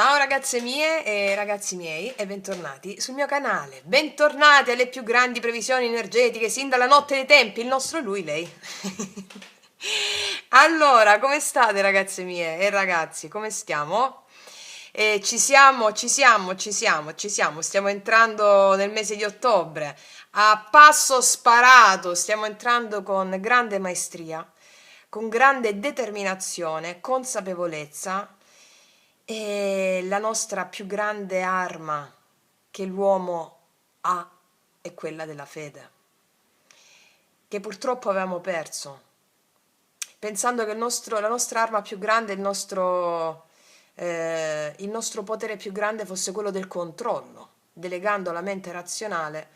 Ciao ragazze mie e ragazzi miei e bentornati sul mio canale. Bentornati alle più grandi previsioni energetiche sin dalla notte dei tempi, il nostro lui, lei. Allora, come state ragazze mie e ragazzi? Come stiamo? Ci siamo. Stiamo entrando nel mese di ottobre. A passo sparato, stiamo entrando con grande maestria, con grande determinazione, consapevolezza e la nostra più grande arma che l'uomo ha è quella della fede, che purtroppo avevamo perso, pensando che la nostra arma più grande, il nostro potere più grande fosse quello del controllo, delegando alla mente razionale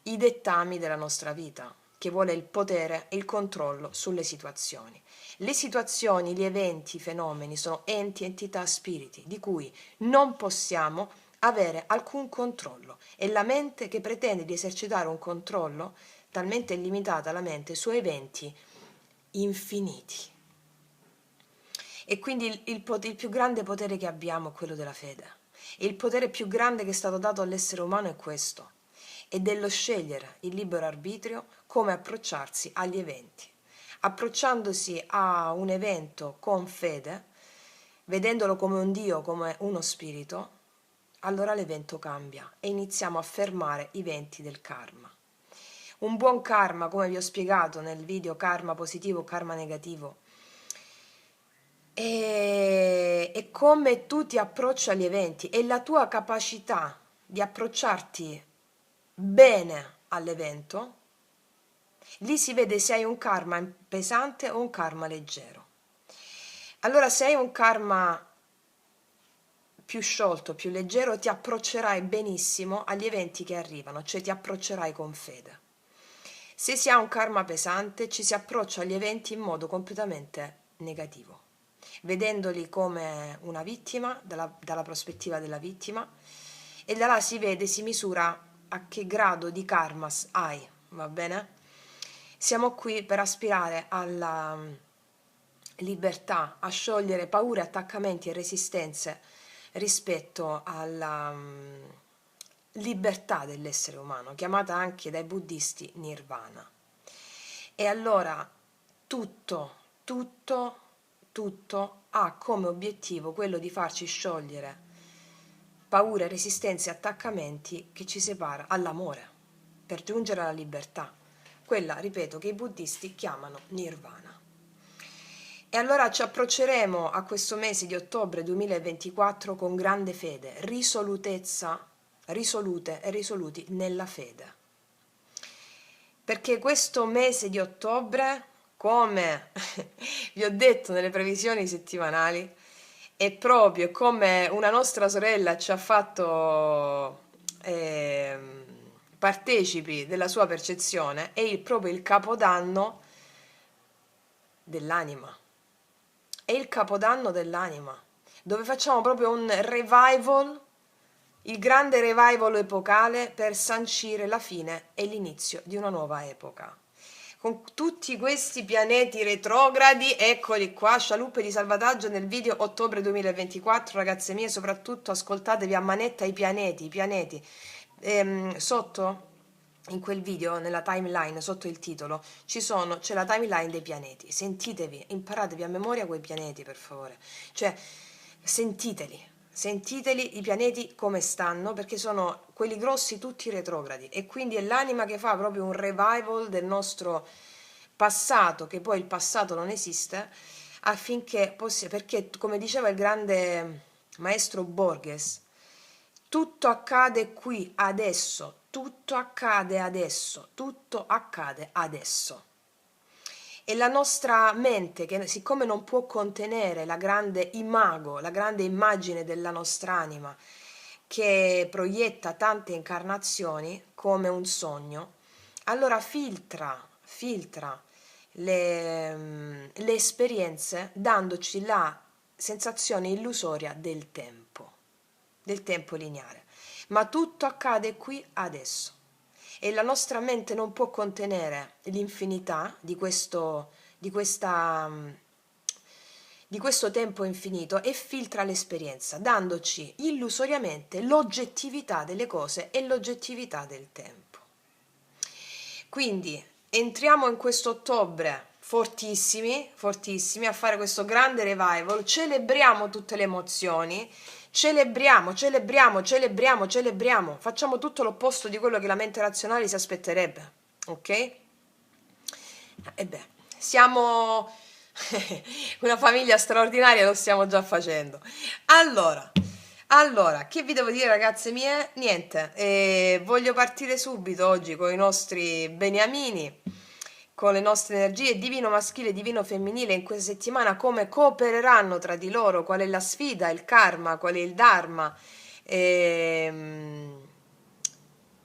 i dettami della nostra vita, che vuole il potere e il controllo sulle situazioni. Le situazioni, gli eventi, i fenomeni sono enti, entità, spiriti, di cui non possiamo avere alcun controllo. È la mente che pretende di esercitare un controllo, talmente limitata la mente, su eventi infiniti. E quindi il più grande potere che abbiamo è quello della fede. E il potere più grande che è stato dato all'essere umano è questo, è dello scegliere il libero arbitrio come approcciarsi agli eventi. Approcciandosi a un evento con fede, vedendolo come un Dio, come uno spirito, allora l'evento cambia e iniziamo a fermare i venti del karma. Un buon karma, come vi ho spiegato nel video karma positivo, karma negativo, è come tu ti approcci agli eventi e la tua capacità di approcciarti bene all'evento, lì si vede se hai un karma pesante o un karma leggero. Allora, se hai un karma più sciolto, più leggero, ti approccerai benissimo agli eventi che arrivano, cioè ti approccerai con fede. Se si ha un karma pesante, ci si approccia agli eventi in modo completamente negativo, vedendoli come una vittima, dalla prospettiva della vittima, e da là si vede, si misura a che grado di karma hai, va bene? Siamo qui per aspirare alla libertà, a sciogliere paure, attaccamenti e resistenze rispetto alla libertà dell'essere umano, chiamata anche dai buddisti nirvana. E allora tutto ha come obiettivo quello di farci sciogliere paure, resistenze e attaccamenti che ci separa all'amore, per giungere alla libertà, quella, ripeto, che i buddisti chiamano nirvana. E allora ci approcceremo a questo mese di ottobre 2024 con grande fede, risolutezza, risolute e risoluti nella fede. Perché questo mese di ottobre, come vi ho detto nelle previsioni settimanali, è proprio come una nostra sorella ci ha fatto partecipi della sua percezione, è proprio il capodanno dell'anima. È il capodanno dell'anima, dove facciamo proprio un revival, il grande revival epocale per sancire la fine e l'inizio di una nuova epoca. Con tutti questi pianeti retrogradi, eccoli qua, scialuppe di salvataggio nel video ottobre 2024, ragazze mie, soprattutto ascoltatevi a manetta i pianeti. Sotto, in quel video, nella timeline, sotto il titolo, c'è la timeline dei pianeti. Sentitevi, imparatevi a memoria quei pianeti, per favore. Cioè, sentiteli i pianeti come stanno, perché sono quelli grossi tutti retrogradi, e quindi è l'anima che fa proprio un revival del nostro passato, che poi il passato non esiste, affinché perché, come diceva il grande maestro Borges, tutto accade qui, adesso, tutto accade adesso, tutto accade adesso. E la nostra mente, che siccome non può contenere la grande imago, la grande immagine della nostra anima, che proietta tante incarnazioni come un sogno, allora filtra le esperienze dandoci la sensazione illusoria del tempo lineare. Ma tutto accade qui adesso. E la nostra mente non può contenere l'infinità di questa di questo tempo infinito e filtra l'esperienza, dandoci illusoriamente l'oggettività delle cose e l'oggettività del tempo. Quindi entriamo in questo ottobre fortissimi, fortissimi, a fare questo grande revival, celebriamo tutte le emozioni, celebriamo, facciamo tutto l'opposto di quello che la mente razionale si aspetterebbe, ok? E beh, siamo una famiglia straordinaria, lo stiamo già facendo. Allora, che vi devo dire ragazze mie? Niente, voglio partire subito oggi con i nostri beniamini, con le nostre energie divino maschile e divino femminile in questa settimana, come coopereranno tra di loro, qual è la sfida, il karma, qual è il dharma, e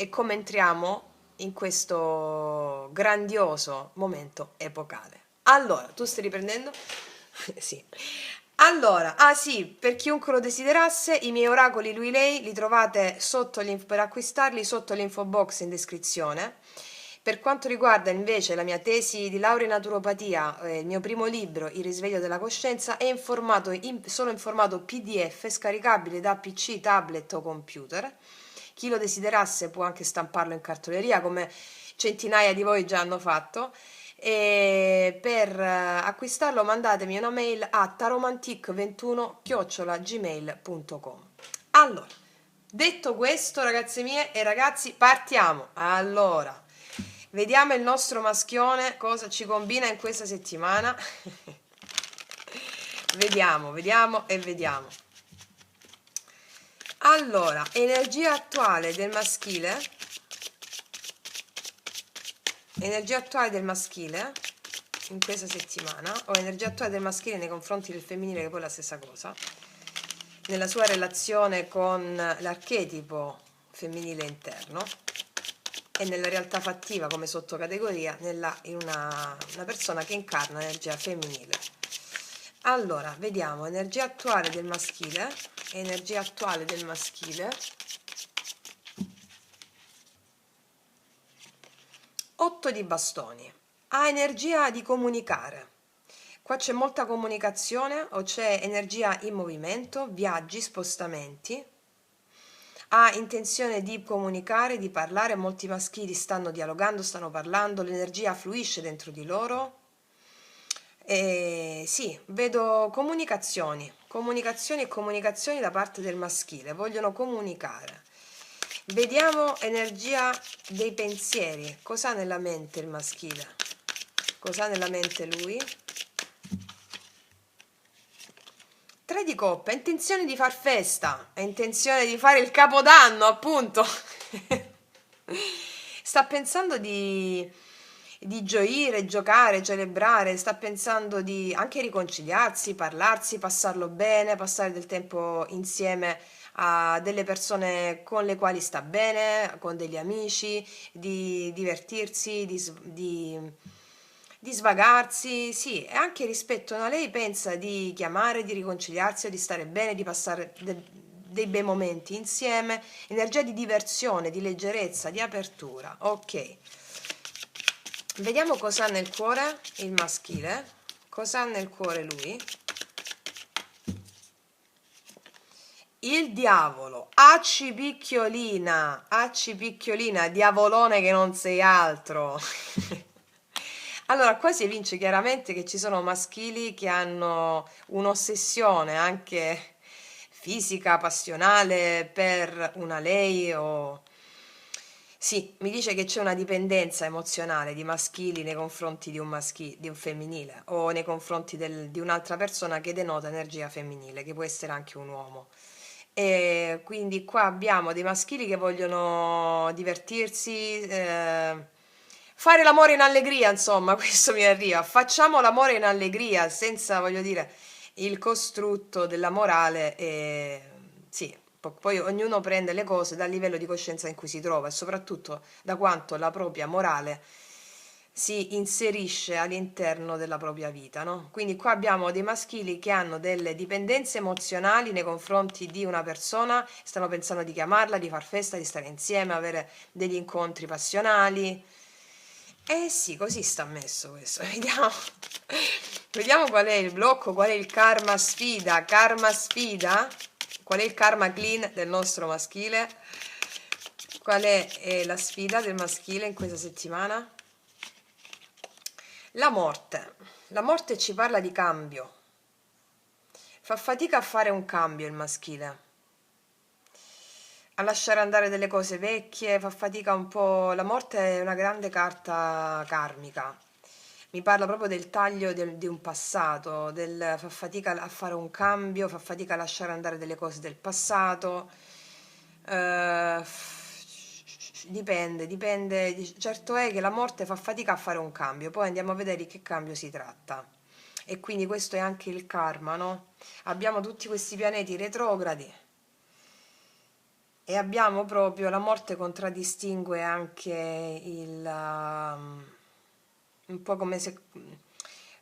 come entriamo in questo grandioso momento epocale. Allora, tu stai riprendendo? Sì. Allora, sì, per chiunque lo desiderasse, i miei oracoli lui lei li trovate per acquistarli sotto l'info box in descrizione. Per quanto riguarda invece la mia tesi di laurea in naturopatia, il mio primo libro, Il risveglio della coscienza, è solo in formato PDF scaricabile da PC, tablet o computer. Chi lo desiderasse può anche stamparlo in cartoleria, come centinaia di voi già hanno fatto. E per acquistarlo mandatemi una mail a taromantic21@gmail.com. Allora, detto questo, ragazze mie e ragazzi, partiamo. Allora, vediamo il nostro maschione cosa ci combina in questa settimana. Vediamo. Allora, energia attuale del maschile in questa settimana, o energia attuale del maschile nei confronti del femminile, che poi è la stessa cosa, nella sua relazione con l'archetipo femminile interno e nella realtà fattiva come sottocategoria in una persona che incarna l'energia femminile. Allora, vediamo energia attuale del maschile. 8 di bastoni. Ha energia di comunicare. Qua c'è molta comunicazione, o c'è energia in movimento, viaggi, spostamenti. Ha intenzione di comunicare, di parlare, molti maschili stanno dialogando, stanno parlando, l'energia fluisce dentro di loro. Sì, vedo comunicazioni da parte del maschile, vogliono comunicare. Vediamo energia dei pensieri. Cos'ha nella mente il maschile? Cos'ha nella mente lui? 3 di coppe, ha intenzione di far festa, ha intenzione di fare il capodanno, appunto. Sta pensando di gioire, giocare, celebrare, sta pensando di anche riconciliarsi, parlarsi, passarlo bene, passare del tempo insieme a delle persone con le quali sta bene, con degli amici, di divertirsi, di svagarsi, sì, e anche rispetto a lei pensa di chiamare, di riconciliarsi, di stare bene, di passare dei bei momenti insieme, energia di diversione, di leggerezza, di apertura. Ok. Vediamo cosa ha nel cuore il maschile, cosa ha nel cuore lui. Il diavolo, acci picchiolina, diavolone che non sei altro. Allora, qua si evince chiaramente che ci sono maschili che hanno un'ossessione anche fisica, passionale per una lei o... Sì, mi dice che c'è una dipendenza emozionale di maschili nei confronti di un femminile o nei confronti di un'altra persona che denota energia femminile, che può essere anche un uomo. E quindi qua abbiamo dei maschili che vogliono divertirsi, fare l'amore in allegria, insomma, questo mi arriva. Facciamo l'amore in allegria, senza, voglio dire, il costrutto della morale. Sì, poi ognuno prende le cose dal livello di coscienza in cui si trova e soprattutto da quanto la propria morale si inserisce all'interno della propria vita, no? Quindi qua abbiamo dei maschili che hanno delle dipendenze emozionali nei confronti di una persona, stanno pensando di chiamarla, di far festa, di stare insieme, avere degli incontri passionali. Eh sì, così sta messo questo. Vediamo qual è il blocco, qual è il karma sfida. Karma sfida? Qual è il karma clean del nostro maschile? Qual è la sfida del maschile in questa settimana? La morte. La morte ci parla di cambio. Fa fatica a fare un cambio il maschile, a lasciare andare delle cose vecchie, fa fatica un po'. La morte è una grande carta karmica. Mi parla proprio del taglio di un passato, fa fatica a fare un cambio, fa fatica a lasciare andare delle cose del passato. Eh, dipende. Certo è che la morte fa fatica a fare un cambio, poi andiamo a vedere di che cambio si tratta. E quindi questo è anche il karma, no? Abbiamo tutti questi pianeti retrogradi e abbiamo proprio la morte contraddistingue anche un po' come se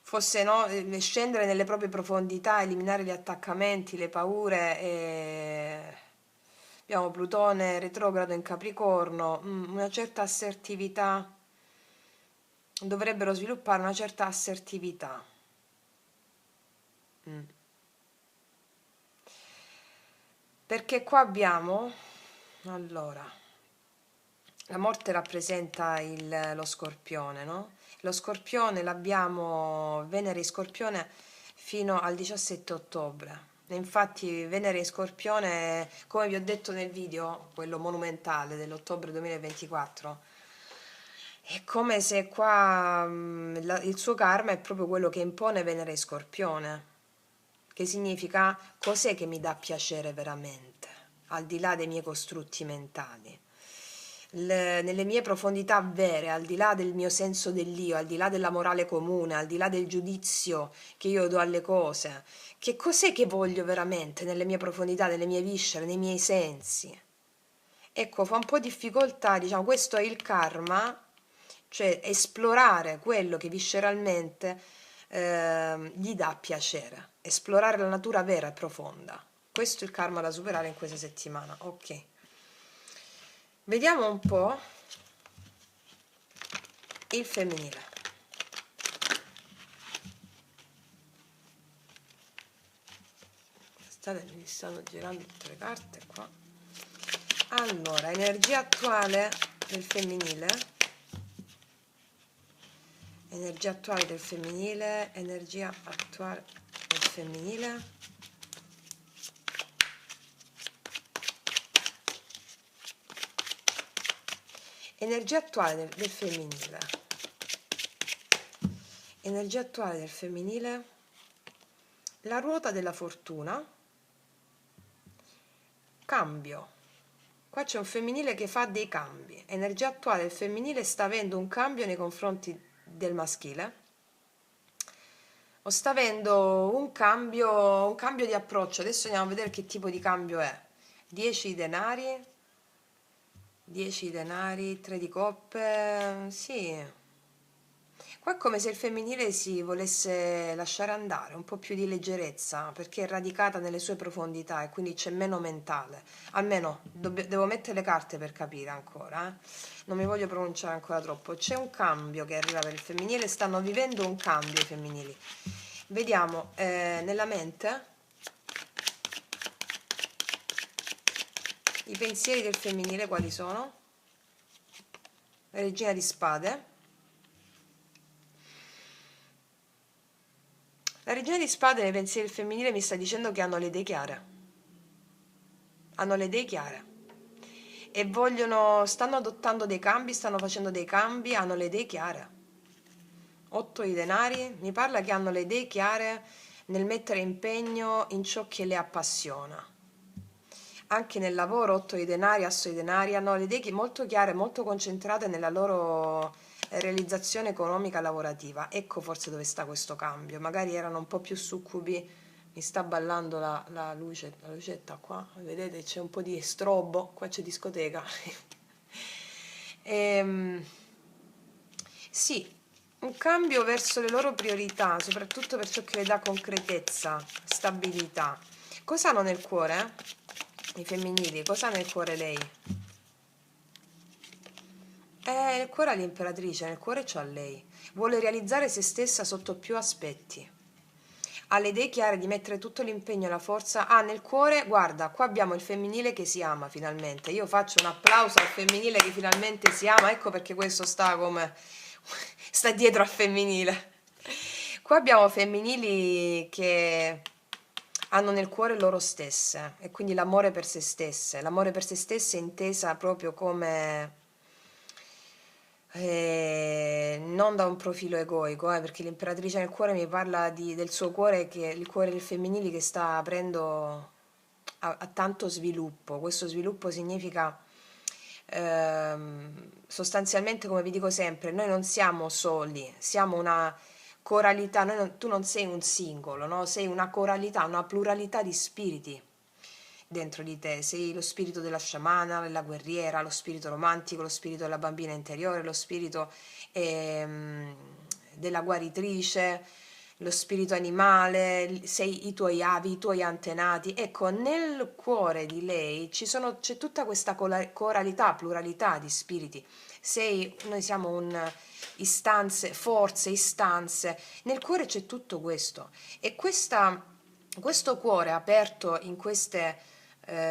fosse, no, scendere nelle proprie profondità, eliminare gli attaccamenti, le paure. Abbiamo Plutone retrogrado in Capricorno, una certa assertività, dovrebbero sviluppare una certa assertività. Perché qua abbiamo, allora, la morte rappresenta lo Scorpione, no? Lo Scorpione l'abbiamo, Venere in Scorpione fino al 17 ottobre. E infatti Venere in Scorpione, come vi ho detto nel video, quello monumentale dell'ottobre 2024, è come se qua il suo karma è proprio quello che impone Venere in Scorpione, che significa cos'è che mi dà piacere veramente, al di là dei miei costrutti mentali. Nelle mie profondità vere, al di là del mio senso dell'io, al di là della morale comune, al di là del giudizio che io do alle cose, che cos'è che voglio veramente nelle mie profondità, nelle mie viscere, nei miei sensi? Ecco, fa un po' difficoltà, diciamo, questo è il karma, cioè esplorare quello che visceralmente gli dà piacere, esplorare la natura vera e profonda. Questo è il karma da superare in questa settimana. Ok. Vediamo un po' il femminile. Mi stanno girando tutte le carte qua. Allora, energia attuale del femminile. Energia attuale del femminile. Energia attuale del femminile. Energia attuale del femminile. Energia attuale del femminile. La ruota della fortuna. Cambio. Qua c'è un femminile che fa dei cambi. Energia attuale del femminile sta avendo un cambio nei confronti del maschile. O sta avendo un cambio di approccio. Adesso andiamo a vedere che tipo di cambio è. 10 denari. 10 denari, 3 di coppe. Sì. Qua è come se il femminile si volesse lasciare andare, un po' più di leggerezza, perché è radicata nelle sue profondità e quindi c'è meno mentale. Almeno devo mettere le carte per capire ancora, non mi voglio pronunciare ancora troppo. C'è un cambio che arriva per il femminile, stanno vivendo un cambio i femminili. Vediamo nella mente i pensieri del femminile quali sono. La regina di spade. La regina di spade nei pensieri del femminile mi sta dicendo che hanno le idee chiare. Hanno le idee chiare. E stanno adottando dei cambi, stanno facendo dei cambi, hanno le idee chiare. 8 di denari, mi parla che hanno le idee chiare nel mettere impegno in ciò che le appassiona. Anche nel lavoro, 8 di denari, asso di denari, hanno le idee molto chiare, molto concentrate nella loro realizzazione economica lavorativa. Ecco forse dove sta questo cambio. Magari erano un po' più succubi. Mi sta ballando la lucetta qua, vedete c'è un po' di strobo, qua c'è discoteca. Sì, un cambio verso le loro priorità, soprattutto per ciò che le dà concretezza, stabilità. Cosa hanno nel cuore? I femminili, cosa ha nel cuore lei? Nel cuore ha l'imperatrice, nel cuore c'ha lei. Vuole realizzare se stessa sotto più aspetti. ha le idee chiare di mettere tutto l'impegno e la forza, nel cuore, guarda, qua abbiamo il femminile che si ama finalmente, io faccio un applauso al femminile che finalmente si ama, ecco perché questo sta come, sta dietro al femminile. Qua abbiamo femminili che hanno nel cuore loro stesse e quindi l'amore per se stesse. L'amore per se stesse è intesa proprio come non da un profilo egoico, perché l'imperatrice nel cuore mi parla del suo cuore, che il cuore del femminile che sta aprendo a tanto sviluppo. Questo sviluppo significa sostanzialmente, come vi dico sempre, noi non siamo soli, siamo una coralità, tu non sei un singolo, no? Sei una coralità, una pluralità di spiriti dentro di te, sei lo spirito della sciamana, della guerriera, lo spirito romantico, lo spirito della bambina interiore, lo spirito ehm, della guaritrice, lo spirito animale, sei i tuoi avi, i tuoi antenati. Ecco, nel cuore di lei c'è tutta questa coralità, pluralità di spiriti. Noi siamo istanze, forze, istanze. Nel cuore c'è tutto questo. E questo cuore aperto in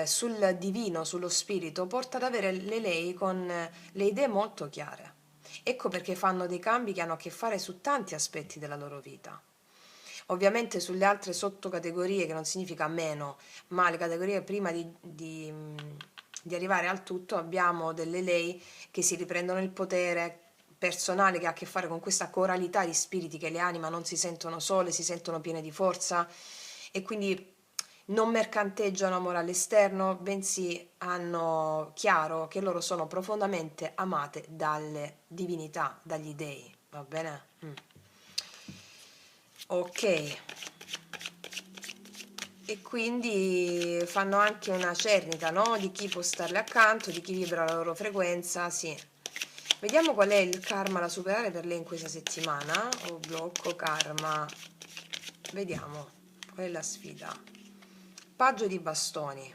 sul divino, sullo spirito, porta ad avere lei con le idee molto chiare. Ecco perché fanno dei cambi che hanno a che fare su tanti aspetti della loro vita. Ovviamente sulle altre sottocategorie, che non significa meno, ma le categorie prima di arrivare al tutto, abbiamo delle lei che si riprendono il potere personale, che ha a che fare con questa coralità di spiriti, che le anime non si sentono sole, si sentono piene di forza e quindi non mercanteggiano amore all'esterno, bensì hanno chiaro che loro sono profondamente amate dalle divinità, dagli dei, va bene? Ok, e quindi fanno anche una cernita, no? Di chi può starle accanto, di chi vibra la loro frequenza, sì. Vediamo qual è il karma da superare per lei in questa settimana. O blocco karma. Vediamo qual è la sfida. Paggio di bastoni.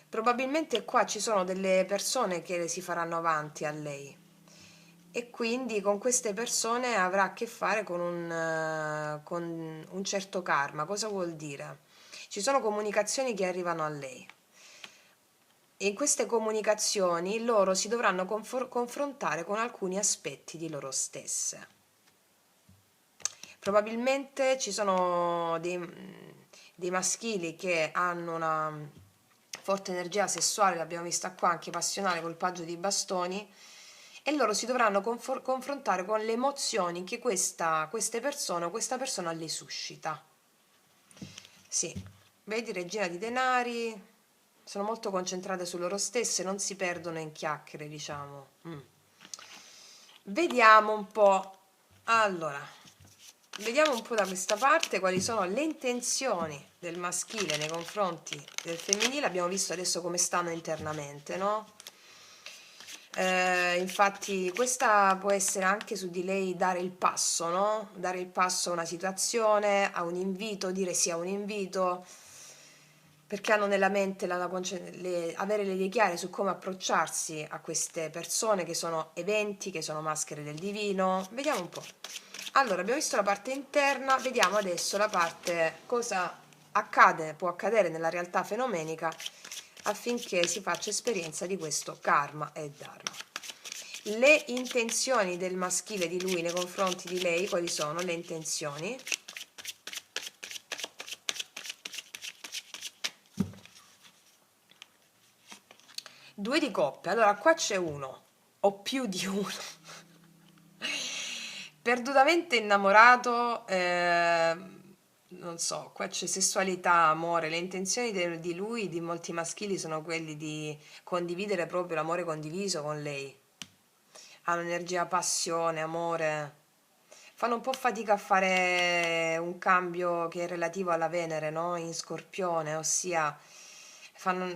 Probabilmente qua ci sono delle persone che si faranno avanti a lei e quindi con queste persone avrà a che fare con un certo karma. Cosa vuol dire? Ci sono comunicazioni che arrivano a lei e in queste comunicazioni loro si dovranno confrontare con alcuni aspetti di loro stesse. Probabilmente ci sono dei maschili che hanno una forte energia sessuale, l'abbiamo vista qua, anche passionale col paggio di bastoni, e loro si dovranno confrontare con le emozioni che queste persone o questa persona le suscita. Sì, vedi, regina di denari, sono molto concentrate su loro stesse, non si perdono in chiacchiere, diciamo. Vediamo un po'. Allora, vediamo un po' da questa parte quali sono le intenzioni del maschile nei confronti del femminile. Abbiamo visto adesso come stanno internamente, no? Infatti questa può essere anche su di lei dare il passo, no? Dare il passo a una situazione, a un invito, dire sì a un invito, perché hanno nella mente avere le idee chiare su come approcciarsi a queste persone che sono eventi, che sono maschere del divino. Vediamo un po'. Allora, abbiamo visto la parte interna, vediamo adesso la parte, cosa accade, può accadere nella realtà fenomenica affinché si faccia esperienza di questo karma e dharma. Le intenzioni del maschile di lui nei confronti di lei, quali sono le intenzioni? Due di coppe, allora qua c'è uno o più di uno perdutamente innamorato, non so, qua c'è sessualità, amore, le intenzioni di lui, di molti maschili, sono quelli di condividere proprio l'amore condiviso con lei. Hanno energia, passione, amore. Fanno un po' fatica a fare un cambio che è relativo alla Venere, no? In Scorpione, ossia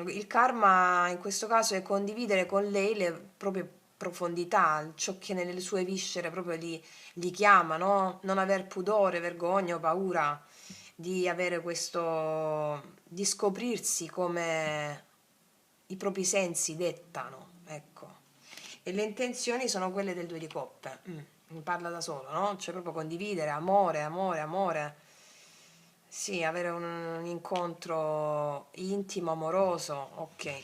il karma in questo caso è condividere con lei le proprie profondità, ciò che nelle sue viscere proprio li chiama, no? Non aver pudore, vergogna o paura di avere di scoprirsi come i propri sensi dettano, ecco. E le intenzioni sono quelle del due di coppe. Mi parla da solo, no? Cioè proprio condividere, amore, amore, amore. Sì, avere un incontro intimo, amoroso, ok.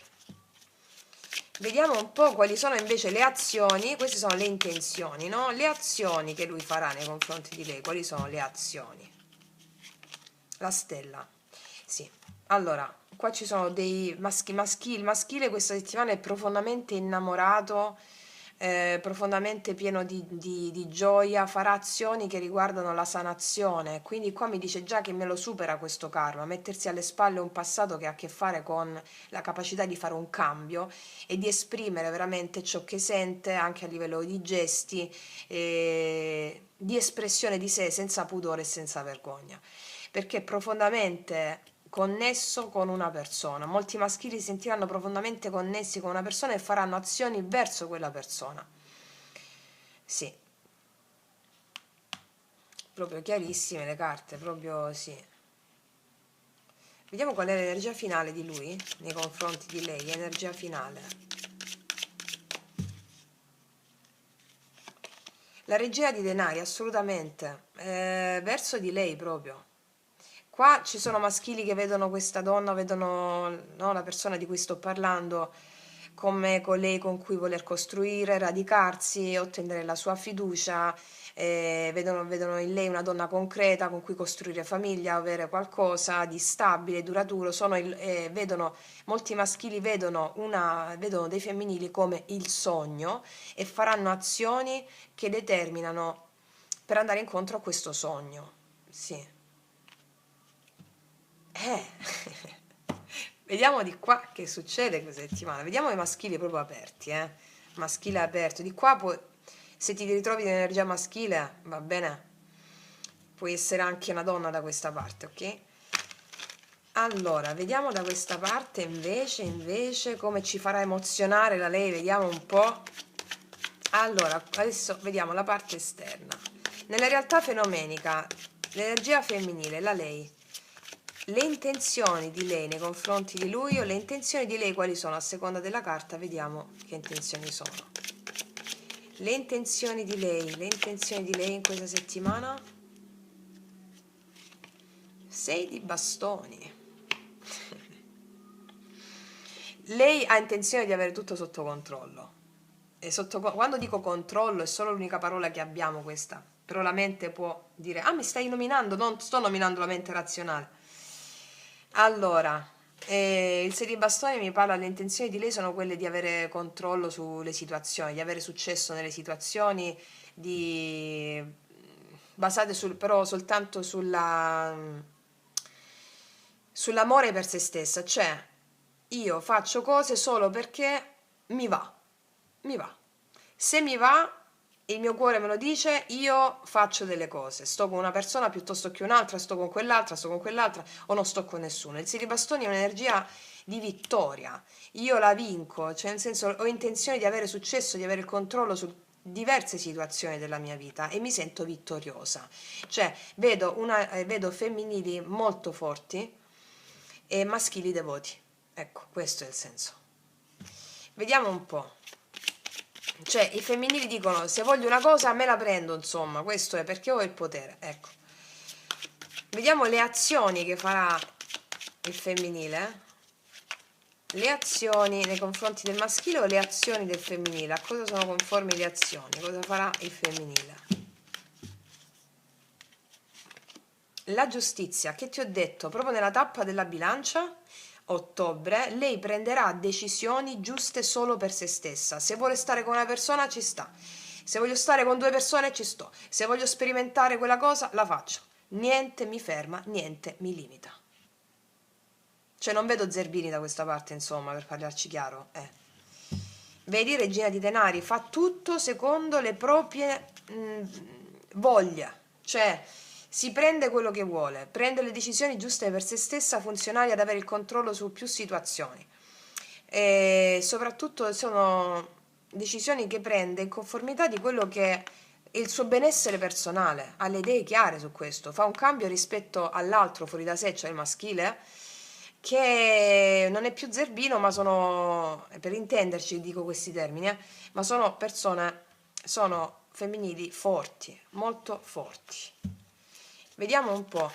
Vediamo un po' quali sono invece le azioni, queste sono le intenzioni, no? Le azioni che lui farà nei confronti di lei, quali sono le azioni? La stella, sì. Allora, qua ci sono dei il maschile questa settimana è profondamente innamorato, profondamente pieno di gioia, farà azioni che riguardano la sanazione, quindi qua mi dice già che me lo supera questo karma, mettersi alle spalle un passato che ha a che fare con la capacità di fare un cambio e di esprimere veramente ciò che sente anche a livello di gesti, di espressione di sé senza pudore e senza vergogna, perché è profondamente connesso con una persona. Molti maschili si sentiranno profondamente connessi con una persona e faranno azioni verso quella persona. Sì, proprio chiarissime le carte, proprio sì. Vediamo qual è l'energia finale di lui nei confronti di lei, energia finale. La regia di denari, assolutamente, verso di lei proprio. Qua ci sono maschili che vedono questa donna, vedono, no, la persona di cui sto parlando come colei con cui voler costruire, radicarsi, ottenere la sua fiducia, vedono in lei una donna concreta con cui costruire famiglia, avere qualcosa di stabile, duraturo. Molti maschili vedono dei femminili come il sogno e faranno azioni che determinano per andare incontro a questo sogno. Sì. Eh, vediamo di qua che succede questa settimana. Vediamo i maschili proprio aperti, eh. Maschile aperto. Di qua puoi, se ti ritrovi in energia maschile, va bene. Puoi essere anche una donna da questa parte, ok? Allora, vediamo da questa parte invece come ci farà emozionare la lei, vediamo un po'. Allora, adesso vediamo la parte esterna. Nella realtà fenomenica, l'energia femminile, la lei. Le intenzioni di lei nei confronti di lui o le intenzioni di lei quali sono? A seconda della carta vediamo che intenzioni sono. Le intenzioni di lei in questa settimana? 6 di bastoni. Lei ha intenzione di avere tutto sotto controllo. Quando dico controllo è solo l'unica parola che abbiamo questa, però la mente può dire, ah mi stai nominando, non sto nominando la mente razionale. Allora, il 6 di bastoni mi parla, le intenzioni di lei sono quelle di avere controllo sulle situazioni, di avere successo nelle situazioni, di, basate però soltanto sull'amore per se stessa, cioè io faccio cose solo perché mi va, mi va. Se mi va, il mio cuore me lo dice, io faccio delle cose. Sto con una persona piuttosto che un'altra, sto con quell'altra o non sto con nessuno. Il 6 di bastoni è un'energia di vittoria. Io la vinco, cioè nel senso ho intenzione di avere successo, di avere il controllo su diverse situazioni della mia vita e mi sento vittoriosa. Cioè vedo femminili molto forti e maschili devoti. Ecco, questo è il senso. Vediamo un po'. Cioè, i femminili dicono, se voglio una cosa me la prendo, insomma, questo è perché ho il potere, ecco. Vediamo le azioni che farà il femminile. Le azioni nei confronti del maschile o le azioni del femminile? A cosa sono conformi le azioni? Cosa farà il femminile? La giustizia, che ti ho detto, proprio nella tappa della bilancia, ottobre, lei prenderà decisioni giuste solo per se stessa. Se vuole stare con una persona, ci sta. Se voglio stare con due persone, ci sto. Se voglio sperimentare quella cosa, la faccio. Niente mi ferma, niente mi limita. Cioè non vedo Zerbini da questa parte, insomma, per parlarci chiaro. Vedi, regina di denari, fa tutto secondo le proprie voglia. Cioè si prende quello che vuole, prende le decisioni giuste per se stessa, funzionali ad avere il controllo su più situazioni. E soprattutto sono decisioni che prende in conformità di quello che è il suo benessere personale, ha le idee chiare su questo, fa un cambio rispetto all'altro fuori da sé, cioè il maschile, che non è più zerbino, ma sono, per intenderci dico questi termini, ma sono persone, sono femminili forti, molto forti. Vediamo un po'.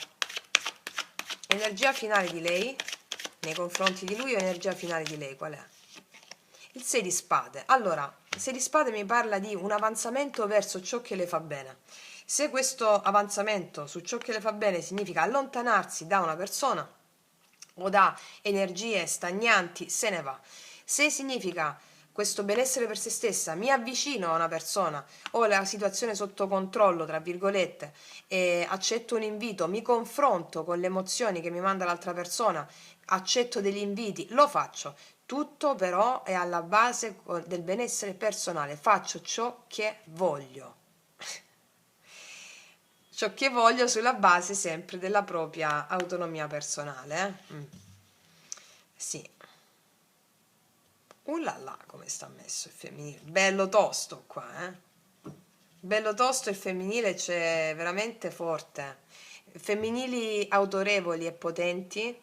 Energia finale di lei, nei confronti di lui, o energia finale di lei, qual è? Il 6 di spade. Allora, il 6 di spade mi parla di un avanzamento verso ciò che le fa bene. Se questo avanzamento su ciò che le fa bene significa allontanarsi da una persona o da energie stagnanti, se ne va. Se significa questo benessere per se stessa, mi avvicino a una persona, ho la situazione sotto controllo, tra virgolette, e accetto un invito, mi confronto con le emozioni che mi manda l'altra persona, accetto degli inviti, lo faccio. Tutto però è alla base del benessere personale, faccio ciò che voglio. Ciò che voglio sulla base sempre della propria autonomia personale. Sì. Là, come sta messo il femminile. Bello tosto qua, Bello tosto il femminile, c'è veramente forte. Femminili autorevoli e potenti,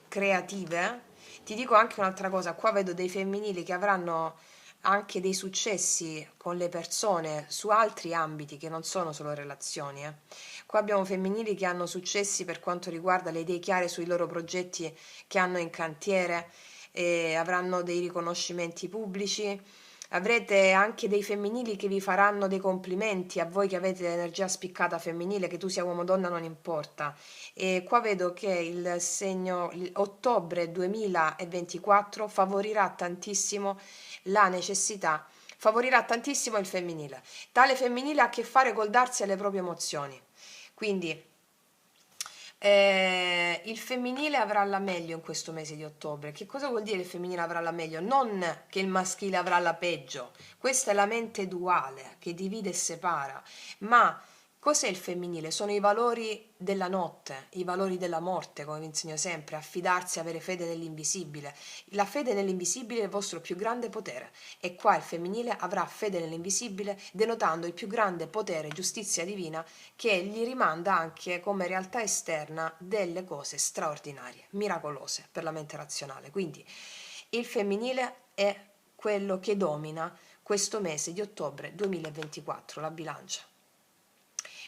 creative. Ti dico anche un'altra cosa, qua vedo dei femminili che avranno anche dei successi con le persone su altri ambiti che non sono solo relazioni. Qua abbiamo femminili che hanno successi per quanto riguarda le idee chiare sui loro progetti che hanno in cantiere, e avranno dei riconoscimenti pubblici. Avrete anche dei femminili che vi faranno dei complimenti a voi che avete l'energia spiccata femminile, che tu sia uomo o donna non importa. E qua vedo che il segno il ottobre 2024 favorirà tantissimo la necessità, favorirà tantissimo il femminile. Tale femminile ha a che fare col darsi alle proprie emozioni. Quindi il femminile avrà la meglio in questo mese di ottobre. Che cosa vuol dire il femminile avrà la meglio? Non che il maschile avrà la peggio. Questa è la mente duale che divide e separa. Ma cos'è il femminile? Sono i valori della notte, i valori della morte, come vi insegno sempre, affidarsi, avere fede nell'invisibile. La fede nell'invisibile è il vostro più grande potere, e qua il femminile avrà fede nell'invisibile, denotando il più grande potere, giustizia divina, che gli rimanda anche come realtà esterna delle cose straordinarie, miracolose per la mente razionale. Quindi il femminile è quello che domina questo mese di ottobre 2024, la bilancia.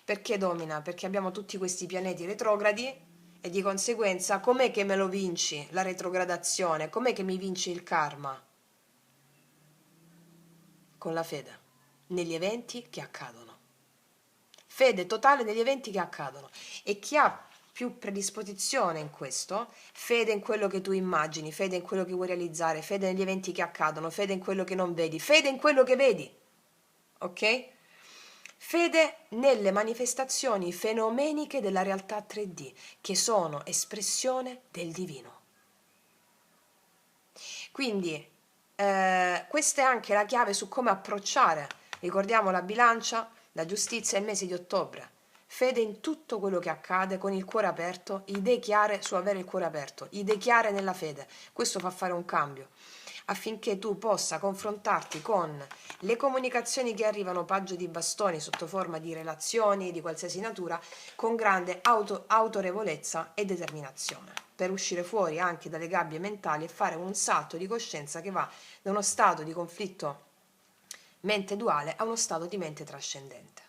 Perché domina? Perché abbiamo tutti questi pianeti retrogradi e di conseguenza com'è che me lo vinci la retrogradazione? Com'è che mi vinci il karma? Con la fede negli eventi che accadono. Fede totale negli eventi che accadono. E chi ha più predisposizione in questo, fede in quello che tu immagini, fede in quello che vuoi realizzare, fede negli eventi che accadono, fede in quello che non vedi, fede in quello che vedi. Ok? Fede nelle manifestazioni fenomeniche della realtà 3D, che sono espressione del divino. Quindi questa è anche la chiave su come approcciare, ricordiamo, la bilancia, la giustizia e il mese di ottobre. Fede in tutto quello che accade con il cuore aperto, idee chiare su avere il cuore aperto, idee chiare nella fede. Questo fa fare un cambio, affinché tu possa confrontarti con le comunicazioni che arrivano paggio di bastoni sotto forma di relazioni di qualsiasi natura, con grande autorevolezza e determinazione, per uscire fuori anche dalle gabbie mentali e fare un salto di coscienza che va da uno stato di conflitto mente duale a uno stato di mente trascendente.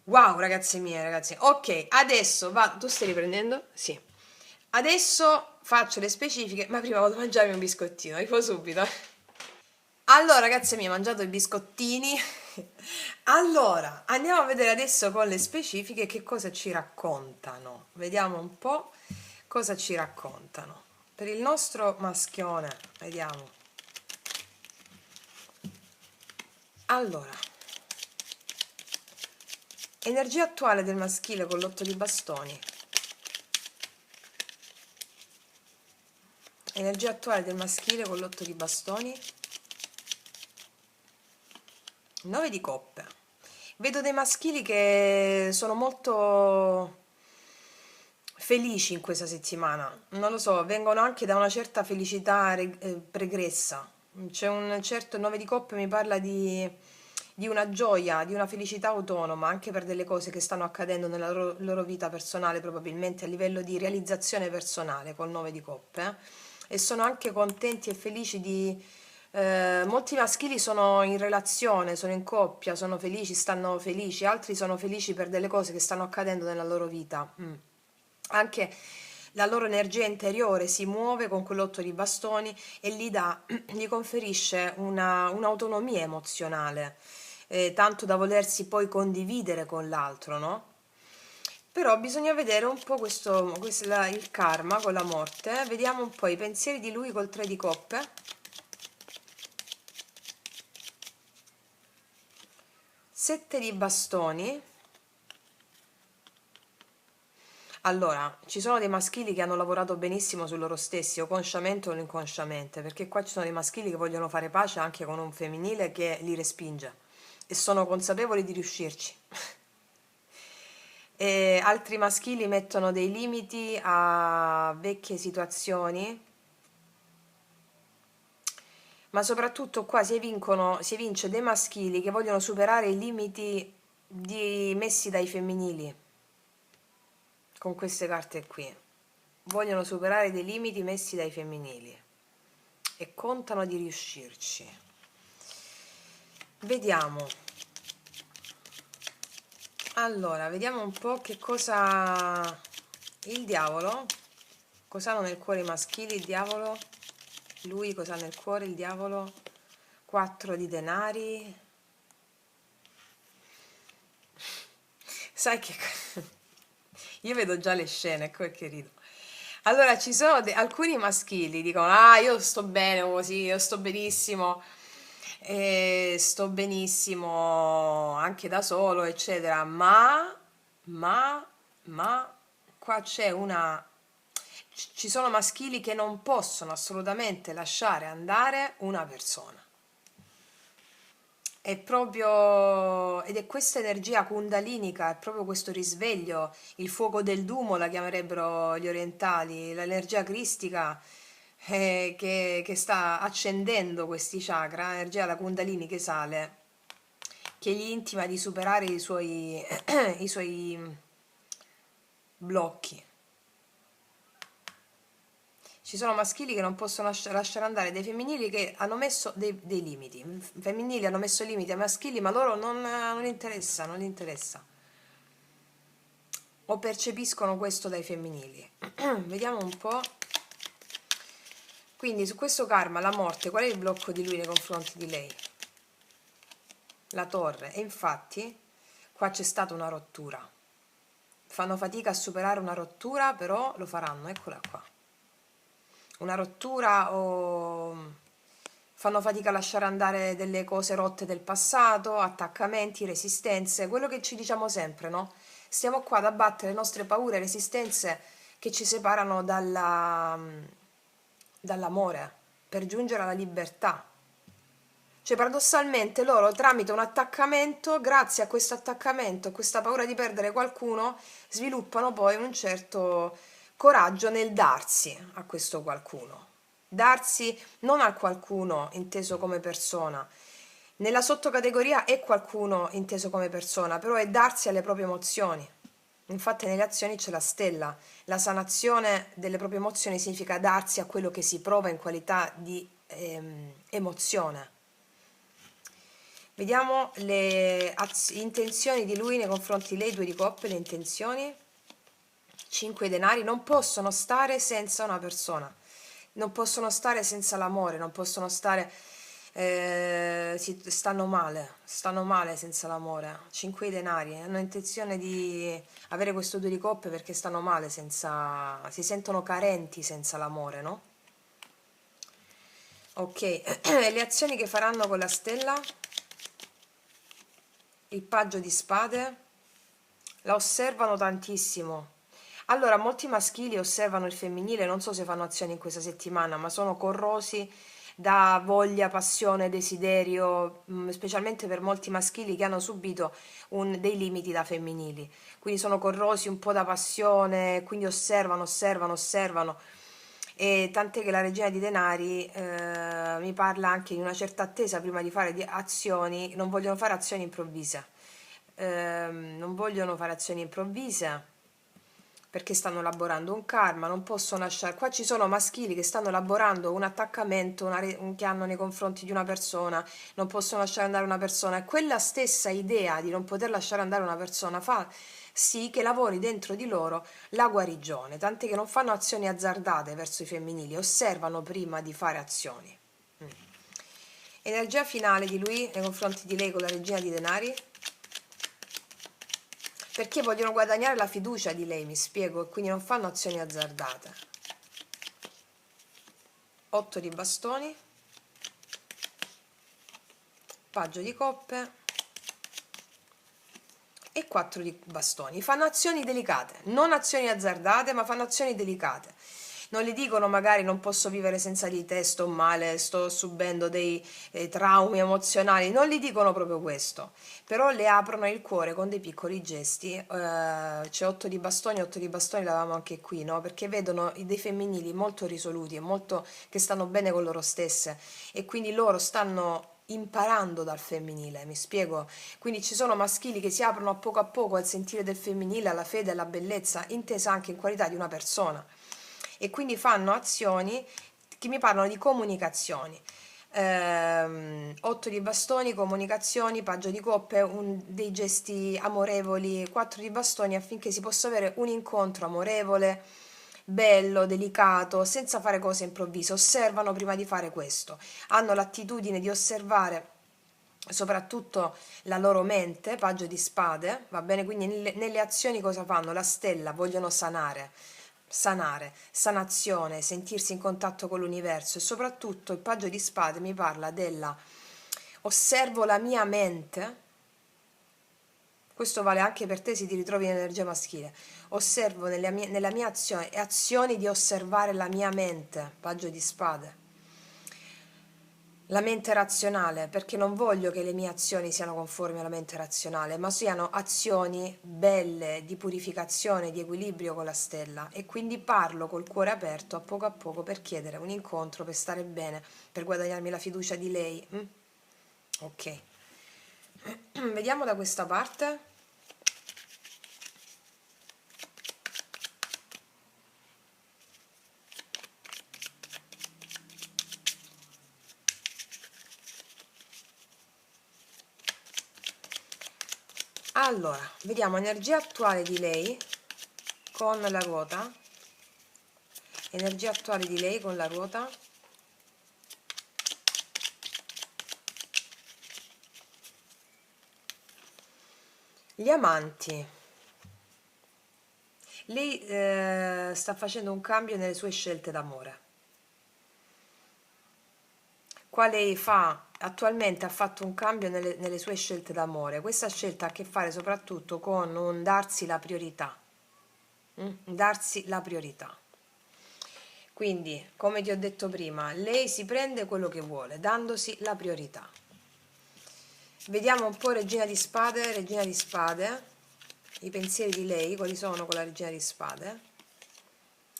Wow, ragazze mie, ragazzi. Ok, adesso va. Tu stai riprendendo? Sì. Adesso faccio le specifiche, ma prima vado a mangiarmi un biscottino, arrivo subito. Allora, ragazze mie, mangiato i biscottini. Allora, andiamo a vedere adesso con le specifiche che cosa ci raccontano. Vediamo un po' cosa ci raccontano. Per il nostro maschione, vediamo. Allora, energia attuale del maschile con l'8 di bastoni. Energia attuale del maschile con l'8 di bastoni. 9 di coppe. Vedo dei maschili che sono molto felici in questa settimana. Non lo so, vengono anche da una certa felicità pregressa. C'è un certo 9 di coppe, mi parla di una gioia, di una felicità autonoma, anche per delle cose che stanno accadendo nella loro vita personale, probabilmente a livello di realizzazione personale col 9 di coppe. E sono anche contenti e felici di molti maschili sono in relazione, sono in coppia, sono felici, stanno felici, altri sono felici per delle cose che stanno accadendo nella loro vita. Anche la loro energia interiore si muove con quell'otto di bastoni e gli conferisce un'autonomia emozionale, tanto da volersi poi condividere con l'altro, no? Però bisogna vedere un po' il karma con la morte, vediamo un po' i pensieri di lui col 3 di coppe. 7 di bastoni. Allora, ci sono dei maschili che hanno lavorato benissimo su loro stessi, o consciamente o inconsciamente, perché qua ci sono dei maschili che vogliono fare pace anche con un femminile che li respinge e sono consapevoli di riuscirci. E altri maschili mettono dei limiti a vecchie situazioni, ma soprattutto qua si evince dei maschili che vogliono superare i limiti messi dai femminili con queste carte qui. Vogliono superare dei limiti messi dai femminili e contano di riuscirci. Vediamo. Allora, vediamo un po' che cosa il diavolo, cosa hanno nel cuore i maschili, il diavolo, lui cosa ha nel cuore il diavolo, 4 di denari. Sai che io vedo già le scene, ecco perché rido. Allora, ci sono alcuni maschili dicono: ah, io sto bene così, io sto benissimo, sto benissimo anche da solo, eccetera, ma, qua ci sono maschili che non possono assolutamente lasciare andare una persona. Ed è questa energia kundalinica, è proprio questo risveglio, il fuoco del Dumo la chiamerebbero gli orientali, l'energia cristica che sta accendendo questi chakra, l'energia della kundalini che sale, che gli intima di superare i suoi blocchi. Ci sono maschili che non possono lasciare andare, dei femminili che hanno messo dei limiti. I femminili hanno messo limiti ai maschili, ma loro non interessa, non gli interessa. O percepiscono questo dai femminili. Vediamo un po'. Quindi su questo karma, la morte, qual è il blocco di lui nei confronti di lei? La torre. E infatti qua c'è stata una rottura. Fanno fatica a superare una rottura, però lo faranno, eccola qua. Una rottura o fanno fatica a lasciare andare delle cose rotte del passato, attaccamenti, resistenze, quello che ci diciamo sempre, no? Stiamo qua ad abbattere le nostre paure e resistenze che ci separano dall'amore per giungere alla libertà. Cioè, paradossalmente, loro tramite un attaccamento, grazie a questo attaccamento, a questa paura di perdere qualcuno, sviluppano poi un certo coraggio nel darsi a questo qualcuno. Darsi non al qualcuno inteso come persona. Nella sottocategoria è qualcuno inteso come persona, però è darsi alle proprie emozioni. Infatti nelle azioni c'è la stella. La sanazione delle proprie emozioni significa darsi a quello che si prova in qualità di emozione. Vediamo le intenzioni di lui nei confronti di lei, 2 di coppe, le intenzioni. 5 denari, non possono stare senza una persona, non possono stare senza l'amore, non possono stare, stanno male senza l'amore. 5 denari, hanno intenzione di avere questo 2 di coppe perché stanno male si sentono carenti senza l'amore, no? Ok, le azioni che faranno con la stella, il paggio di spade, la osservano tantissimo. Allora, molti maschili osservano il femminile, non so se fanno azioni in questa settimana, ma sono corrosi da voglia, passione, desiderio, specialmente per molti maschili che hanno subito dei limiti da femminili. Quindi sono corrosi un po' da passione, quindi osservano, e tant'è che la regina di denari mi parla anche di una certa attesa prima di fare azioni, non vogliono fare azioni improvvise. Non vogliono fare azioni improvvise perché stanno elaborando un karma, non possono lasciare, qua ci sono maschili che stanno elaborando un attaccamento che hanno nei confronti di una persona, non possono lasciare andare una persona, e quella stessa idea di non poter lasciare andare una persona fa sì che lavori dentro di loro la guarigione, tant'è che non fanno azioni azzardate verso i femminili, osservano prima di fare azioni. Energia finale di lui nei confronti di lei con la regina di denari? Perché vogliono guadagnare la fiducia di lei, mi spiego, e quindi non fanno azioni azzardate. 8 di bastoni, paggio di coppe e 4 di bastoni. Fanno azioni delicate, non azioni azzardate, ma fanno azioni delicate. Non le dicono magari non posso vivere senza di te, sto male, sto subendo dei traumi emozionali, non gli dicono proprio questo, però le aprono il cuore con dei piccoli gesti. C'è 8 di bastoni l'avevamo anche qui, no? Perché vedono dei femminili molto risoluti e molto che stanno bene con loro stesse, e quindi loro stanno imparando dal femminile, mi spiego? Quindi ci sono maschili che si aprono a poco al sentire del femminile, alla fede, alla bellezza, intesa anche in qualità di una persona, e quindi fanno azioni che mi parlano di comunicazioni. 8 di bastoni, comunicazioni, paggio di coppe, dei gesti amorevoli, 4 di bastoni affinché si possa avere un incontro amorevole, bello, delicato, senza fare cose improvvise. Osservano prima di fare questo, hanno l'attitudine di osservare soprattutto la loro mente, paggio di spade, va bene? Quindi nelle azioni cosa fanno? La stella, vogliono sanare, sanazione, sentirsi in contatto con l'universo, e soprattutto il paggio di spade mi parla della osservo la mia mente. Questo vale anche per te se ti ritrovi in energia maschile. Osservo nella mia azioni di osservare la mia mente, paggio di spade. La mente razionale, perché non voglio che le mie azioni siano conformi alla mente razionale, ma siano azioni belle, di purificazione, di equilibrio con la stella, e quindi parlo col cuore aperto a poco per chiedere un incontro, per stare bene, per guadagnarmi la fiducia di lei. Ok. Vediamo da questa parte. Allora, vediamo energia attuale di lei con la ruota. Energia attuale di lei con la ruota. Gli amanti. Lei sta facendo un cambio nelle sue scelte d'amore. Qua lei attualmente ha fatto un cambio nelle sue scelte d'amore. Questa scelta ha a che fare soprattutto con un darsi la priorità. Darsi la priorità. Quindi, come ti ho detto prima, lei si prende quello che vuole, dandosi la priorità. Vediamo un po' Regina di Spade, i pensieri di lei, quali sono con la Regina di Spade?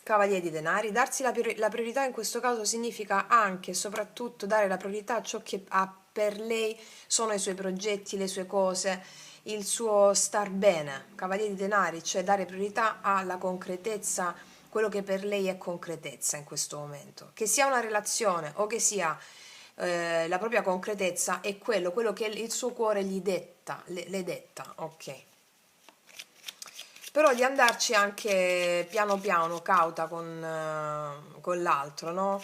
Cavaliere di denari. Darsi la priorità in questo caso significa anche e soprattutto dare la priorità a ciò che per lei sono i suoi progetti, le sue cose, il suo star bene. Cavaliere di denari, cioè dare priorità alla concretezza, quello che per lei è concretezza in questo momento. Che sia una relazione o che sia la propria concretezza, è quello che il suo cuore gli detta, le detta, ok. Però di andarci anche piano piano, cauta con l'altro, no?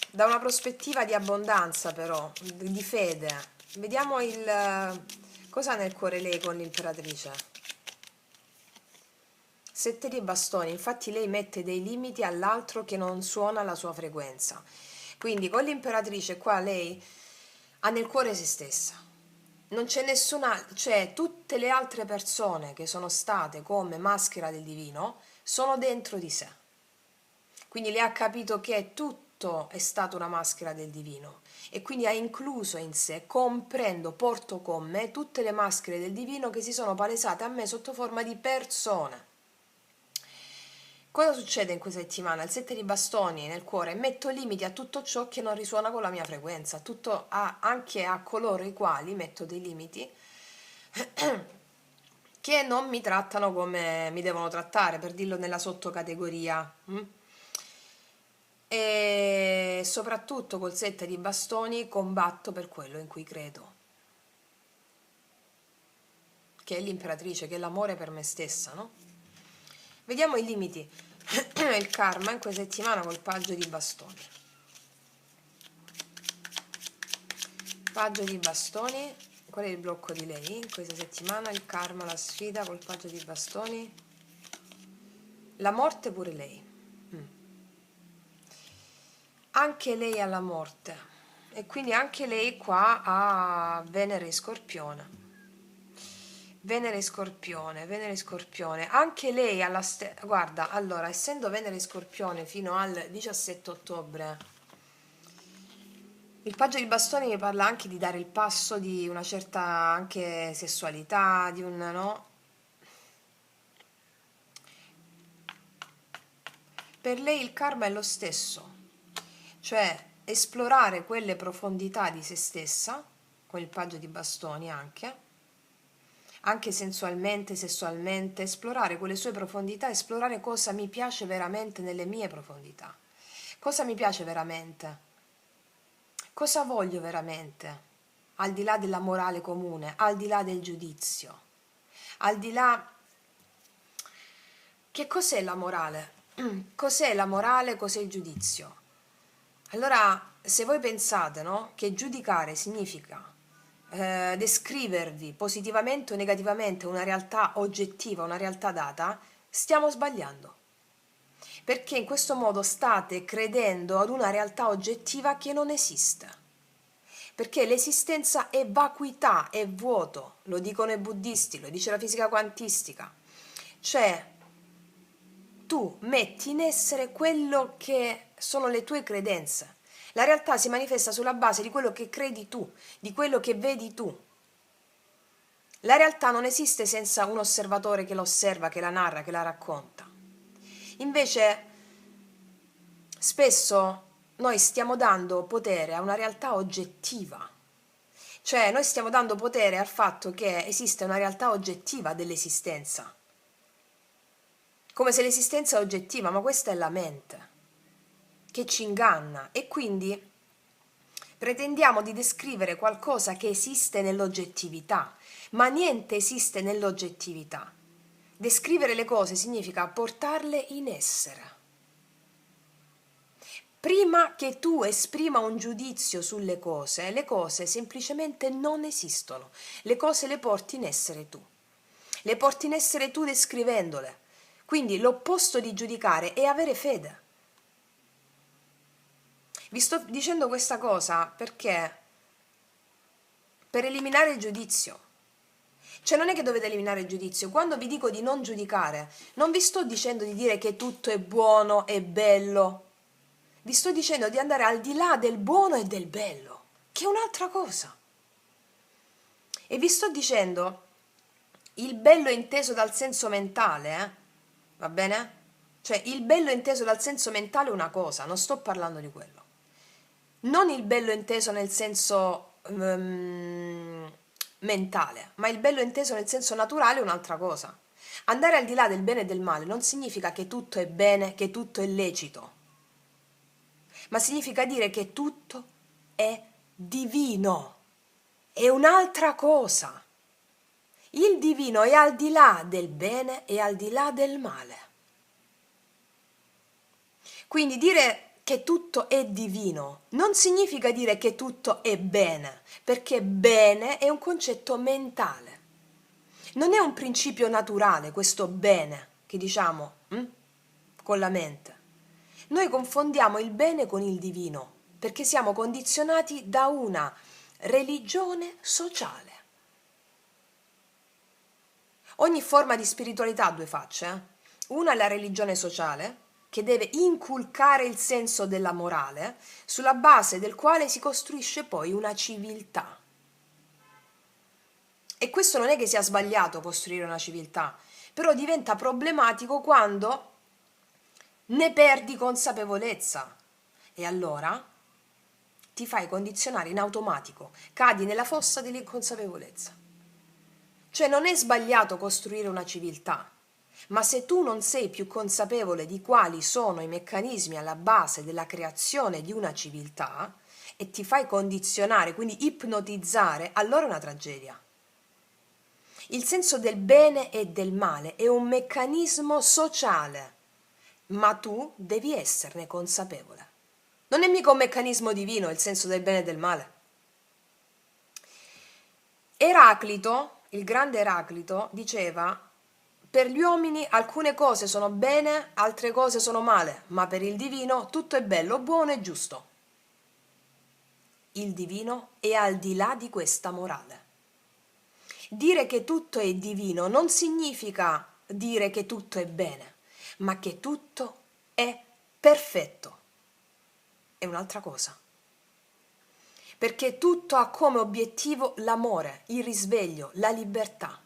Da una prospettiva di abbondanza, però, di fede. Vediamo cosa ha nel cuore lei con l'imperatrice. 7 di bastoni, infatti lei mette dei limiti all'altro che non suona la sua frequenza. Quindi con l'imperatrice qua lei ha nel cuore se stessa. Non c'è nessuna, cioè tutte le altre persone che sono state come maschera del divino sono dentro di sé. Quindi lei ha capito che tutto è stata una maschera del divino, e quindi ha incluso in sé, comprendo, porto con me tutte le maschere del divino che si sono palesate a me sotto forma di persone. Cosa succede in questa settimana? Il 7 di bastoni nel cuore: metto limiti a tutto ciò che non risuona con la mia frequenza, anche a coloro i quali metto dei limiti che non mi trattano come mi devono trattare, per dirlo nella sottocategoria. E soprattutto col 7 di bastoni combatto per quello in cui credo, che è l'imperatrice, che è l'amore per me stessa, no? Vediamo i limiti, il karma in questa settimana col paggio di bastoni. Paggio di bastoni, qual è il blocco di lei in questa settimana? Il karma, la sfida col paggio di bastoni, la morte pure lei. Anche lei ha la morte e quindi anche lei qua ha Venere e Scorpione. Venere e Scorpione, Venere e Scorpione, anche lei ha la guarda, allora, essendo Venere e Scorpione fino al 17 ottobre, il paggio di bastoni mi parla anche di dare il passo di una certa anche sessualità, di un, no? Per lei il karma è lo stesso, cioè esplorare quelle profondità di se stessa, con il paggio di bastoni anche sensualmente, sessualmente, esplorare quelle sue profondità, esplorare cosa mi piace veramente nelle mie profondità, cosa mi piace veramente, cosa voglio veramente, al di là della morale comune, al di là del giudizio, al di là... Che cos'è la morale? Cos'è la morale, cos'è il giudizio? Allora, se voi pensate, no, che giudicare significa descrivervi positivamente o negativamente una realtà oggettiva, una realtà data, stiamo sbagliando. Perché in questo modo state credendo ad una realtà oggettiva che non esiste. Perché l'esistenza è vacuità, è vuoto, lo dicono i buddisti, lo dice la fisica quantistica. Cioè, tu metti in essere quello che sono le tue credenze. La realtà si manifesta sulla base di quello che credi tu, di quello che vedi tu. La realtà non esiste senza un osservatore che la osserva, che la narra, che la racconta. Invece, spesso noi stiamo dando potere a una realtà oggettiva. Cioè, noi stiamo dando potere al fatto che esiste una realtà oggettiva dell'esistenza. Come se l'esistenza è oggettiva, ma questa è la mente che ci inganna e quindi pretendiamo di descrivere qualcosa che esiste nell'oggettività, ma niente esiste nell'oggettività. Descrivere le cose significa portarle in essere. Prima che tu esprima un giudizio sulle cose, le cose semplicemente non esistono. Le cose le porti in essere tu. Le porti in essere tu descrivendole. Quindi l'opposto di giudicare è avere fede. Vi sto dicendo questa cosa perché per eliminare il giudizio. Cioè non è che dovete eliminare il giudizio. Quando vi dico di non giudicare, non vi sto dicendo di dire che tutto è buono e bello. Vi sto dicendo di andare al di là del buono e del bello, che è un'altra cosa. E vi sto dicendo il bello inteso dal senso mentale, va bene? Cioè il bello inteso dal senso mentale è una cosa, non sto parlando di quello. Non il bello inteso nel senso mentale, ma il bello inteso nel senso naturale è un'altra cosa. Andare al di là del bene e del male non significa che tutto è bene, che tutto è lecito, ma significa dire che tutto è divino, è un'altra cosa. Il divino è al di là del bene e al di là del male. Quindi dire che tutto è divino non significa dire che tutto è bene, perché bene è un concetto mentale. Non è un principio naturale questo bene che diciamo con la mente. Noi confondiamo il bene con il divino perché siamo condizionati da una religione sociale. Ogni forma di spiritualità ha due facce. Una è la religione sociale, che deve inculcare il senso della morale, sulla base del quale si costruisce poi una civiltà. E questo non è che sia sbagliato costruire una civiltà, però diventa problematico quando ne perdi consapevolezza e allora ti fai condizionare in automatico, cadi nella fossa dell'inconsapevolezza. Cioè non è sbagliato costruire una civiltà, ma se tu non sei più consapevole di quali sono i meccanismi alla base della creazione di una civiltà e ti fai condizionare, quindi ipnotizzare, allora è una tragedia. Il senso del bene e del male è un meccanismo sociale, ma tu devi esserne consapevole. Non è mica un meccanismo divino il senso del bene e del male. Eraclito, il grande Eraclito, diceva: per gli uomini alcune cose sono bene, altre cose sono male, ma per il divino tutto è bello, buono e giusto. Il divino è al di là di questa morale. Dire che tutto è divino non significa dire che tutto è bene, ma che tutto è perfetto. È un'altra cosa. Perché tutto ha come obiettivo l'amore, il risveglio, la libertà.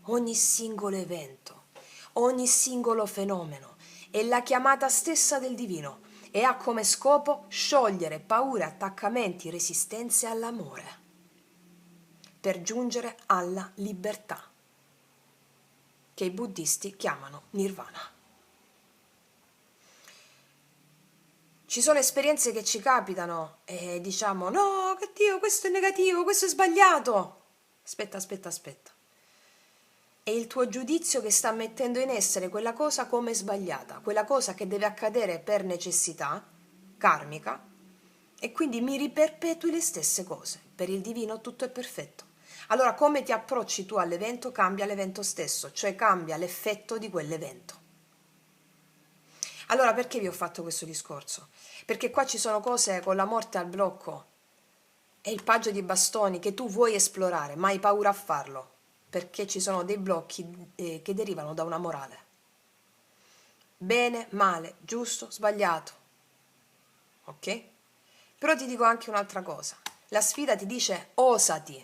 Ogni singolo evento, ogni singolo fenomeno è la chiamata stessa del divino e ha come scopo sciogliere paure, attaccamenti, resistenze all'amore per giungere alla libertà, che i buddisti chiamano nirvana. Ci sono esperienze che ci capitano e diciamo: no, che Dio, questo è negativo, questo è sbagliato. Aspetta. È il tuo giudizio che sta mettendo in essere quella cosa come sbagliata, quella cosa che deve accadere per necessità karmica, e quindi mi riperpetui le stesse cose. Per il divino tutto è perfetto. Allora come ti approcci tu all'evento cambia l'evento stesso, cioè cambia l'effetto di quell'evento. Allora perché vi ho fatto questo discorso? Perché qua ci sono cose con la morte al blocco e il paggio di bastoni che tu vuoi esplorare, ma hai paura a farlo, perché ci sono dei blocchi che derivano da una morale. Bene, male, giusto, sbagliato. Ok? Però ti dico anche un'altra cosa. La sfida ti dice: osati,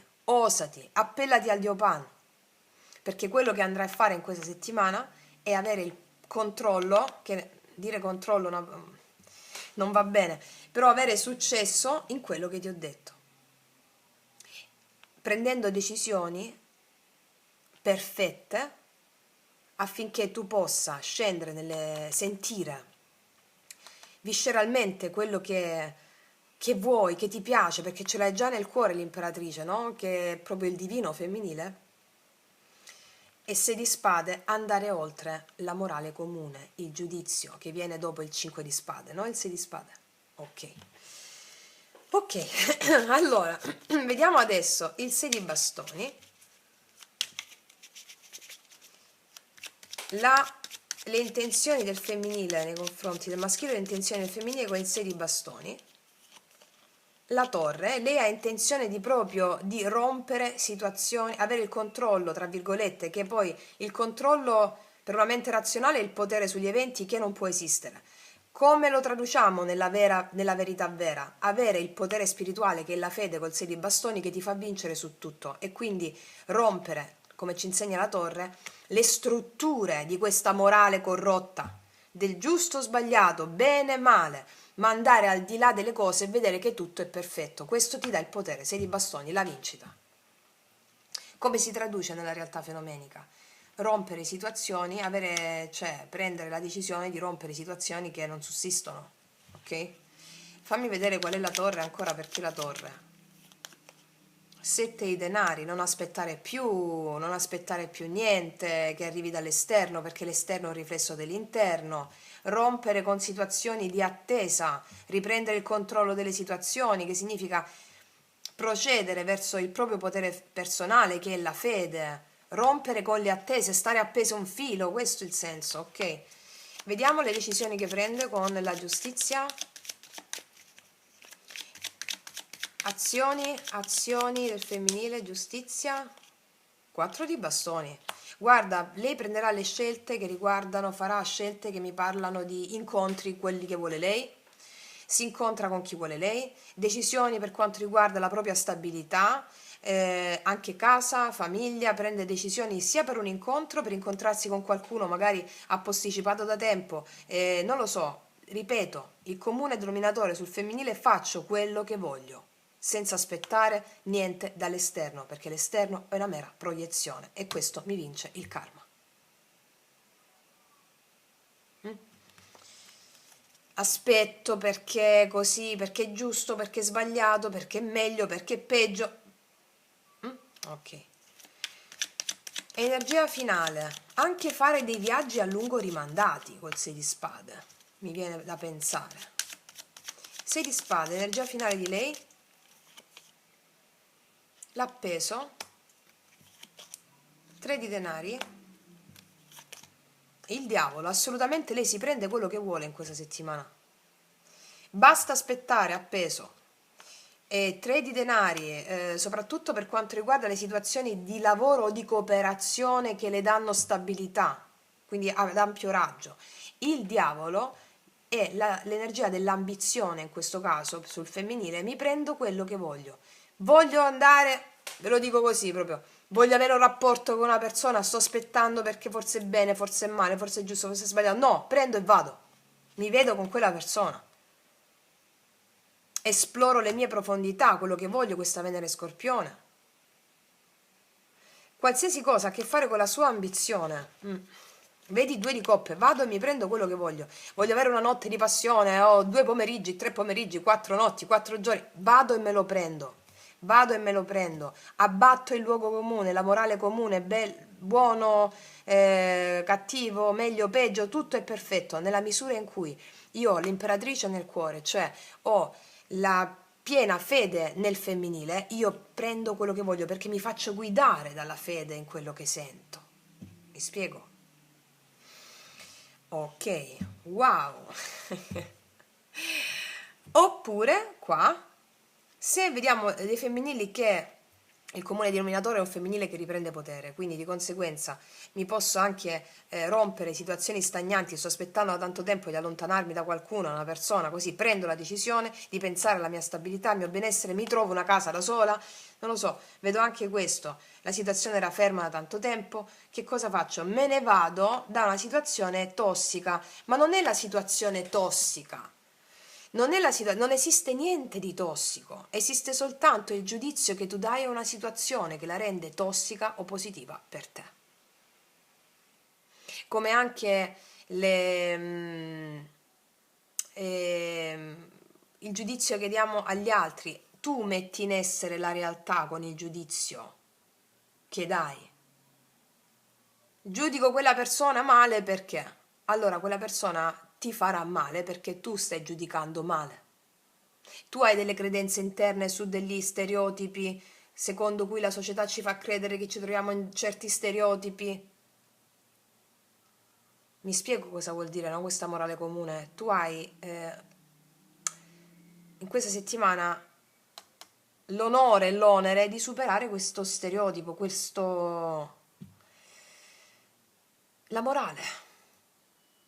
appellati al Dio Pan, perché quello che andrai a fare in questa settimana è avere il controllo, che dire controllo non va bene, però avere successo in quello che ti ho detto, prendendo decisioni perfette affinché tu possa scendere sentire visceralmente quello che vuoi, che ti piace, perché ce l'hai già nel cuore l'imperatrice, no? Che è proprio il divino femminile. E se di spade andare oltre la morale comune, il giudizio che viene dopo il 5 di spade, no? Il 6 di spade. Ok, allora, vediamo adesso il 6 di bastoni. Le intenzioni del femminile nei confronti del maschile, le intenzioni del femminile con il 6 di bastoni. La torre, lei ha intenzione proprio di rompere situazioni, avere il controllo, tra virgolette, che poi il controllo per una mente razionale è il potere sugli eventi che non può esistere. Come lo traduciamo nella verità vera? Avere il potere spirituale, che è la fede col 6 di bastoni, che ti fa vincere su tutto, e quindi rompere, come ci insegna la torre, le strutture di questa morale corrotta, del giusto o sbagliato, bene e male, ma andare al di là delle cose e vedere che tutto è perfetto. Questo ti dà il potere, 6 di bastoni, la vincita. Come si traduce nella realtà fenomenica? Rompere situazioni, cioè prendere la decisione di rompere situazioni che non sussistono. Ok? Fammi vedere qual è la torre ancora, perché la torre. 7 i denari, non aspettare più niente che arrivi dall'esterno, perché l'esterno è un riflesso dell'interno. Rompere con situazioni di attesa, riprendere il controllo delle situazioni, che significa procedere verso il proprio potere personale, che è la fede. Rompere con le attese, stare appeso a un filo, questo è il senso, ok? Vediamo le decisioni che prende con la giustizia. Azioni del femminile, giustizia, 4 di bastoni. Guarda, lei prenderà le scelte che riguardano, farà scelte che mi parlano di incontri, quelli che vuole lei, si incontra con chi vuole lei, decisioni per quanto riguarda la propria stabilità, anche casa, famiglia, prende decisioni sia per un incontro, per incontrarsi con qualcuno magari ha posticipato da tempo, non lo so, ripeto, il comune denominatore sul femminile: faccio quello che voglio. senza aspettare niente dall'esterno, perché l'esterno è una mera proiezione e questo mi vince il karma. Aspetto perché così, perché è giusto, perché è sbagliato, perché è meglio, perché è peggio. Ok. Energia finale. Anche fare dei viaggi a lungo rimandati col 6 di spade. Mi viene da pensare. 6 di spade, energia finale di lei. L'appeso. 3 di denari. Il diavolo. Assolutamente lei si prende quello che vuole in questa settimana. Basta aspettare appeso. E 3 di denari, soprattutto per quanto riguarda le situazioni di lavoro o di cooperazione che le danno stabilità, quindi ad ampio raggio. Il diavolo è l'energia dell'ambizione, in questo caso sul femminile. Mi prendo quello che voglio. Voglio andare, ve lo dico così proprio, voglio avere un rapporto con una persona, sto aspettando perché forse è bene, forse è male, forse è giusto, forse è sbagliato. No, prendo e vado. Mi vedo con quella persona. Esploro le mie profondità, quello che voglio, questa Venere Scorpione. Qualsiasi cosa ha a che fare con la sua ambizione. Vedi 2 di coppe, vado e mi prendo quello che voglio. Voglio avere una notte di passione, ho 2 pomeriggi, 3 pomeriggi, 4 notti, 4 giorni. Vado e me lo prendo. Vado e me lo prendo. Abbatto il luogo comune, la morale comune, buono, cattivo, meglio, peggio, tutto è perfetto nella misura in cui io ho l'imperatrice nel cuore, cioè ho la piena fede nel femminile, io prendo quello che voglio perché mi faccio guidare dalla fede in quello che sento. Mi spiego? Ok, wow. Oppure qua, se vediamo dei femminili che il comune denominatore è un femminile che riprende potere, quindi di conseguenza mi posso anche rompere situazioni stagnanti, sto aspettando da tanto tempo di allontanarmi da qualcuno, da una persona, così prendo la decisione di pensare alla mia stabilità, al mio benessere, mi trovo una casa da sola, non lo so, vedo anche questo, la situazione era ferma da tanto tempo, che cosa faccio? Me ne vado da una situazione tossica, ma non è la situazione tossica. Non esiste niente di tossico, esiste soltanto il giudizio che tu dai a una situazione che la rende tossica o positiva per te. Come anche il giudizio che diamo agli altri, tu metti in essere la realtà con il giudizio che dai. Giudico quella persona male perché? Allora quella persona ti farà male perché tu stai giudicando male. Tu hai delle credenze interne su degli stereotipi secondo cui la società ci fa credere che ci troviamo in certi stereotipi. Mi spiego cosa vuol dire, no? Questa morale comune. Tu hai in questa settimana l'onore e l'onere di superare questo stereotipo, la morale.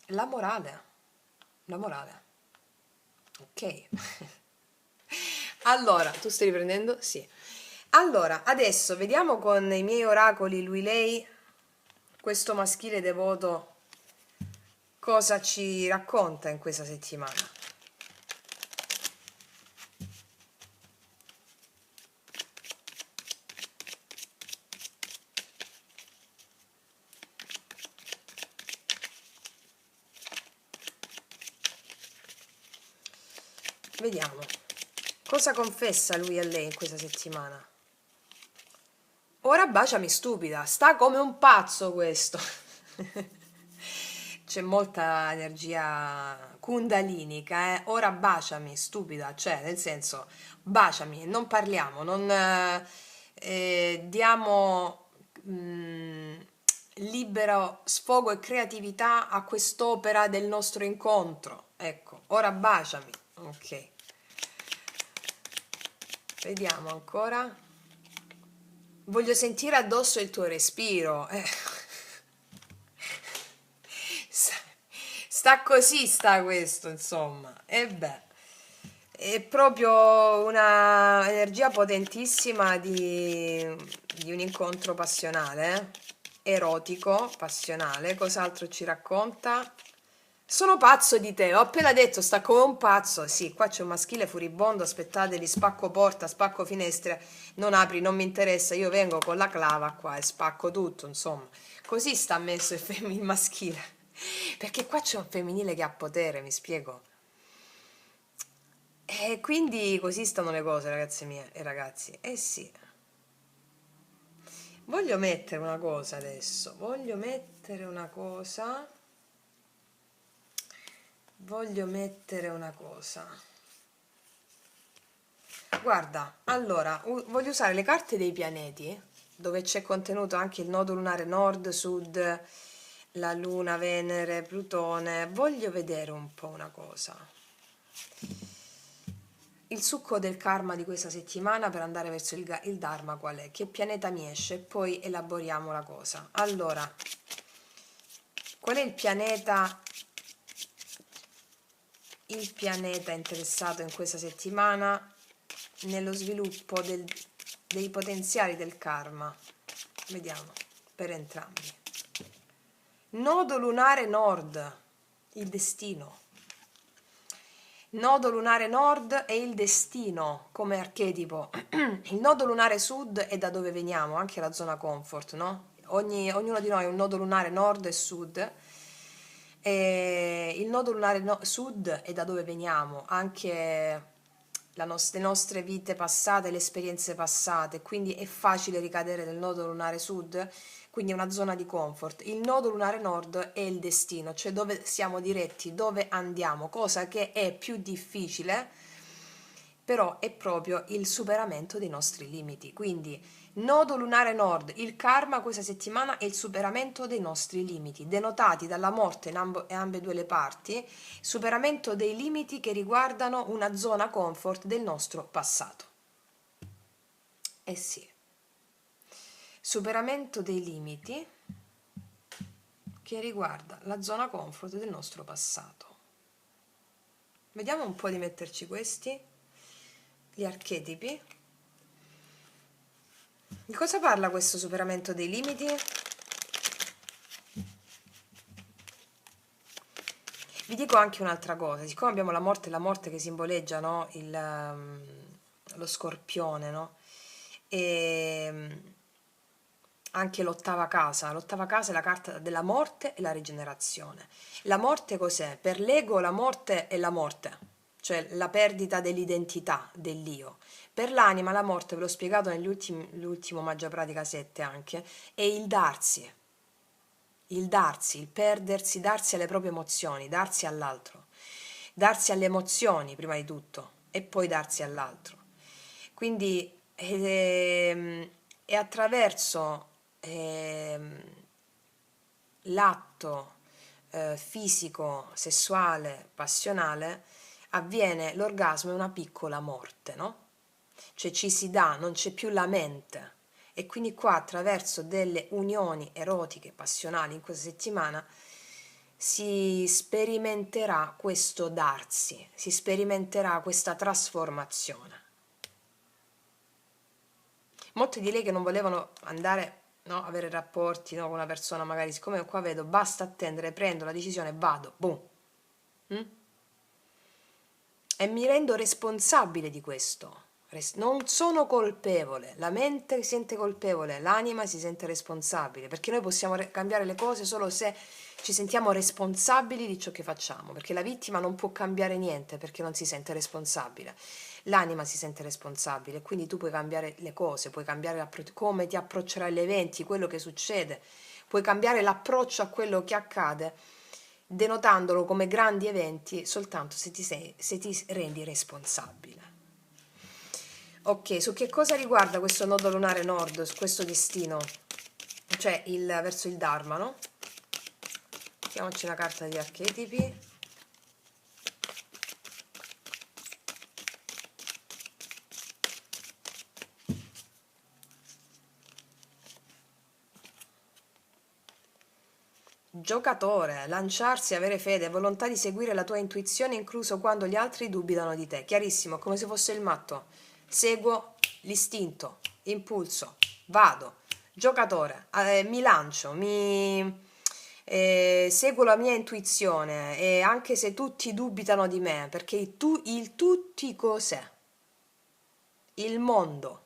La morale. La morale. Ok. Allora, tu stai riprendendo? Sì. Allora, adesso vediamo con i miei oracoli lui-lei, questo maschile devoto, cosa ci racconta in questa settimana. Vediamo. Cosa confessa lui a lei in questa settimana? Ora baciami stupida, sta come un pazzo questo. C'è molta energia kundalinica, eh? Ora baciami stupida, cioè nel senso baciami, non parliamo, non diamo libero sfogo e creatività a quest'opera del nostro incontro. Ecco, ora baciami. Ok. Vediamo ancora. Voglio sentire addosso il tuo respiro. Sta così, sta questo, insomma. E beh, è proprio una energia potentissima di un incontro passionale, erotico, passionale. Cos'altro ci racconta? Sono pazzo di te, ho appena detto, sta come un pazzo. Sì, qua c'è un maschile furibondo, aspettateli, spacco porta, spacco finestre, non apri, non mi interessa, io vengo con la clava qua e spacco tutto, insomma. Così sta messo il maschile. Perché qua c'è un femminile che ha potere, mi spiego. E quindi così stanno le cose, ragazze mie e ragazzi. Eh sì. Voglio mettere una cosa adesso, voglio mettere una cosa. Voglio mettere una cosa. Guarda, allora, voglio usare le carte dei pianeti, dove c'è contenuto anche il nodo lunare nord, sud, la Luna, Venere, Plutone. Voglio vedere un po' una cosa. Il succo del karma di questa settimana per andare verso il Dharma qual è? Che pianeta mi esce? Poi elaboriamo la cosa. Allora, qual è il pianeta interessato in questa settimana nello sviluppo dei potenziali del karma? Vediamo, per entrambi. Nodo lunare nord, il destino. Nodo lunare nord è il destino come archetipo. Il nodo lunare sud è da dove veniamo, anche la zona comfort, no? Ognuno di noi ha un nodo lunare nord e sud. E il nodo lunare sud è da dove veniamo, anche le nostre vite passate, le esperienze passate, quindi è facile ricadere nel nodo lunare sud, quindi è una zona di comfort. Il nodo lunare nord è il destino, cioè dove siamo diretti, dove andiamo, cosa che è più difficile, però è proprio il superamento dei nostri limiti. Quindi nodo lunare nord, il karma questa settimana è il superamento dei nostri limiti, denotati dalla morte in ambedue le parti, superamento dei limiti che riguardano una zona comfort del nostro passato. Eh sì, superamento dei limiti che riguarda la zona comfort del nostro passato. Vediamo un po' di metterci questi, gli archetipi. Di cosa parla questo superamento dei limiti? Vi dico anche un'altra cosa, siccome abbiamo la morte che simboleggia, no? Lo scorpione, no? E anche l'ottava casa è la carta della morte e la rigenerazione. La morte cos'è? Per l'ego la morte è la morte, cioè la perdita dell'identità, dell'io. Per l'anima la morte, ve l'ho spiegato nell'ultimo Magia Pratica 7 anche, è il darsi, il perdersi, darsi alle proprie emozioni, darsi all'altro, darsi alle emozioni prima di tutto e poi darsi all'altro. Quindi è attraverso l'atto fisico, sessuale, passionale, avviene l'orgasmo è una piccola morte, no? Cioè ci si dà, non c'è più la mente. E quindi qua attraverso delle unioni erotiche, passionali in questa settimana si sperimenterà questo darsi, si sperimenterà questa trasformazione. Molte di lei che non volevano andare, no, avere rapporti, no, con una persona, magari siccome qua vedo basta attendere, prendo la decisione, vado, boom. E mi rendo responsabile di questo. Non sono colpevole, la mente si sente colpevole, l'anima si sente responsabile, perché noi possiamo cambiare le cose solo se ci sentiamo responsabili di ciò che facciamo, perché la vittima non può cambiare niente perché non si sente responsabile. L'anima si sente responsabile, quindi tu puoi cambiare le cose, puoi cambiare come ti approccerai agli eventi, quello che succede, puoi cambiare l'approccio a quello che accade, denotandolo come grandi eventi soltanto se ti rendi responsabile. Ok, su che cosa riguarda questo nodo lunare nord, su questo destino, cioè verso il Dharma, no? Mettiamoci una carta di archetipi. Giocatore, lanciarsi, avere fede, volontà di seguire la tua intuizione, incluso quando gli altri dubitano di te. Chiarissimo, come se fosse il matto. Seguo l'istinto, impulso, vado. Giocatore, mi lancio, seguo la mia intuizione, e anche se tutti dubitano di me, perché il tutti cos'è? Il mondo.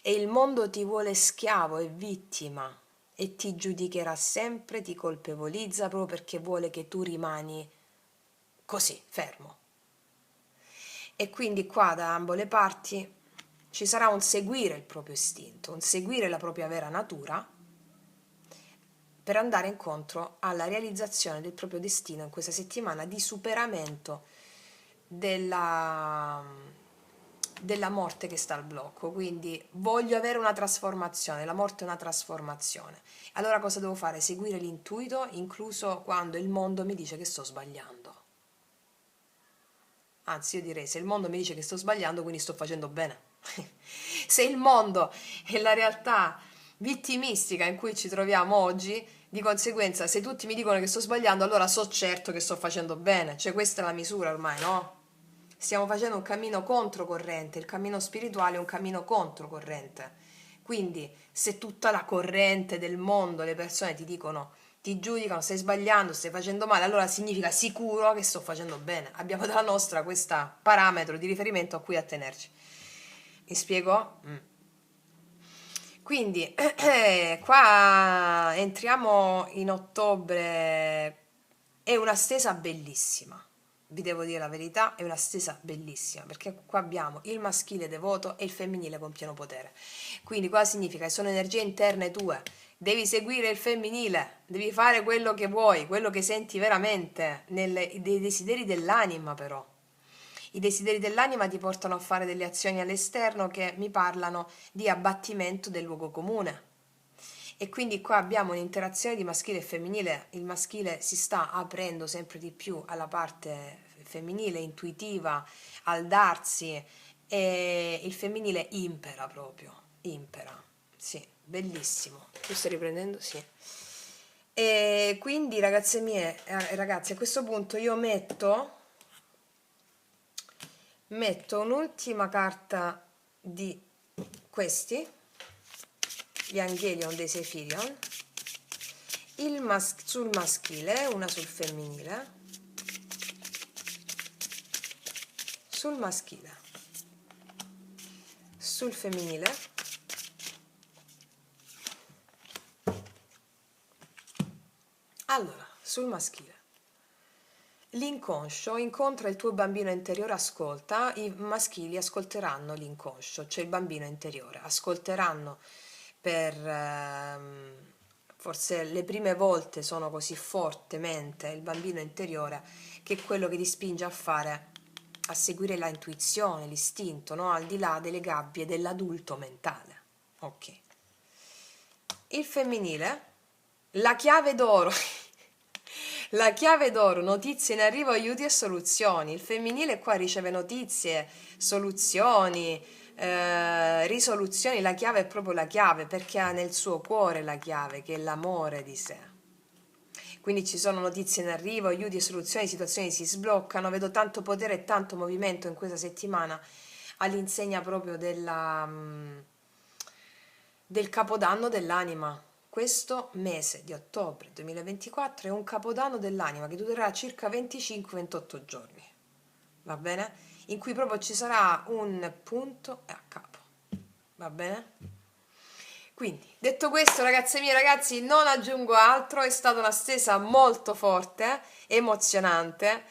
E il mondo ti vuole schiavo e vittima e ti giudicherà sempre, ti colpevolizza proprio perché vuole che tu rimani così, fermo. E quindi qua da ambo le parti ci sarà un seguire il proprio istinto, un seguire la propria vera natura per andare incontro alla realizzazione del proprio destino in questa settimana di superamento della morte che sta al blocco. Quindi voglio avere una trasformazione, la morte è una trasformazione. Allora cosa devo fare? Seguire l'intuito, incluso quando il mondo mi dice che sto sbagliando. Anzi, io direi, se il mondo mi dice che sto sbagliando, quindi sto facendo bene. Se il mondo è la realtà vittimistica in cui ci troviamo oggi, di conseguenza, se tutti mi dicono che sto sbagliando, allora so certo che sto facendo bene. Cioè, questa è la misura ormai, no? Stiamo facendo un cammino controcorrente, il cammino spirituale è un cammino controcorrente. Quindi, se tutta la corrente del mondo, le persone ti dicono, ti giudicano, stai sbagliando, stai facendo male, allora significa sicuro che sto facendo bene. Abbiamo dalla nostra questo parametro di riferimento a cui attenerci. Mi spiego? Quindi, qua entriamo in ottobre, è una stesa bellissima, vi devo dire la verità, è una stesa bellissima, perché qua abbiamo il maschile devoto e il femminile con pieno potere. Quindi qua significa che sono energie interne tue, devi seguire il femminile, devi fare quello che vuoi, quello che senti veramente, dei desideri dell'anima però. I desideri dell'anima ti portano a fare delle azioni all'esterno che mi parlano di abbattimento del luogo comune. E quindi qua abbiamo un'interazione di maschile e femminile. Il maschile si sta aprendo sempre di più alla parte femminile, intuitiva, al darsi, e il femminile impera proprio, impera. Sì, bellissimo. Tu stai riprendendo? Sì. E quindi ragazze mie, ragazzi, a questo punto io metto un'ultima carta di questi, gli Angelion dei Sephirion, sul maschile, una sul femminile, sul maschile, sul femminile, allora, sul maschile. L'inconscio incontra il tuo bambino interiore, ascolta, i maschili ascolteranno l'inconscio, cioè il bambino interiore, ascolteranno per forse le prime volte sono così fortemente il bambino interiore che è quello che ti spinge a fare, a seguire la intuizione, l'istinto, no? Al di là delle gabbie dell'adulto mentale. Ok. Il femminile, la chiave d'oro. La chiave d'oro, notizie in arrivo, aiuti e soluzioni. Il femminile qua riceve notizie, soluzioni, risoluzioni. La chiave è proprio la chiave perché ha nel suo cuore la chiave, che è l'amore di sé. Quindi ci sono notizie in arrivo, aiuti e soluzioni, situazioni si sbloccano. Vedo tanto potere e tanto movimento in questa settimana all'insegna proprio del capodanno dell'anima. Questo mese di ottobre 2024 è un capodanno dell'anima che durerà circa 25-28 giorni, va bene? In cui proprio ci sarà un punto a capo, va bene? Quindi, detto questo, ragazze mie, ragazzi, non aggiungo altro, è stata una stesa molto forte, emozionante.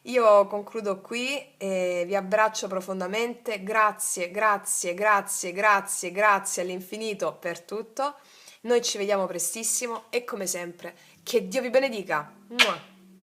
Io concludo qui, vi abbraccio profondamente, grazie, grazie, grazie, grazie, grazie all'infinito per tutto. Noi ci vediamo prestissimo e come sempre, che Dio vi benedica. Mua.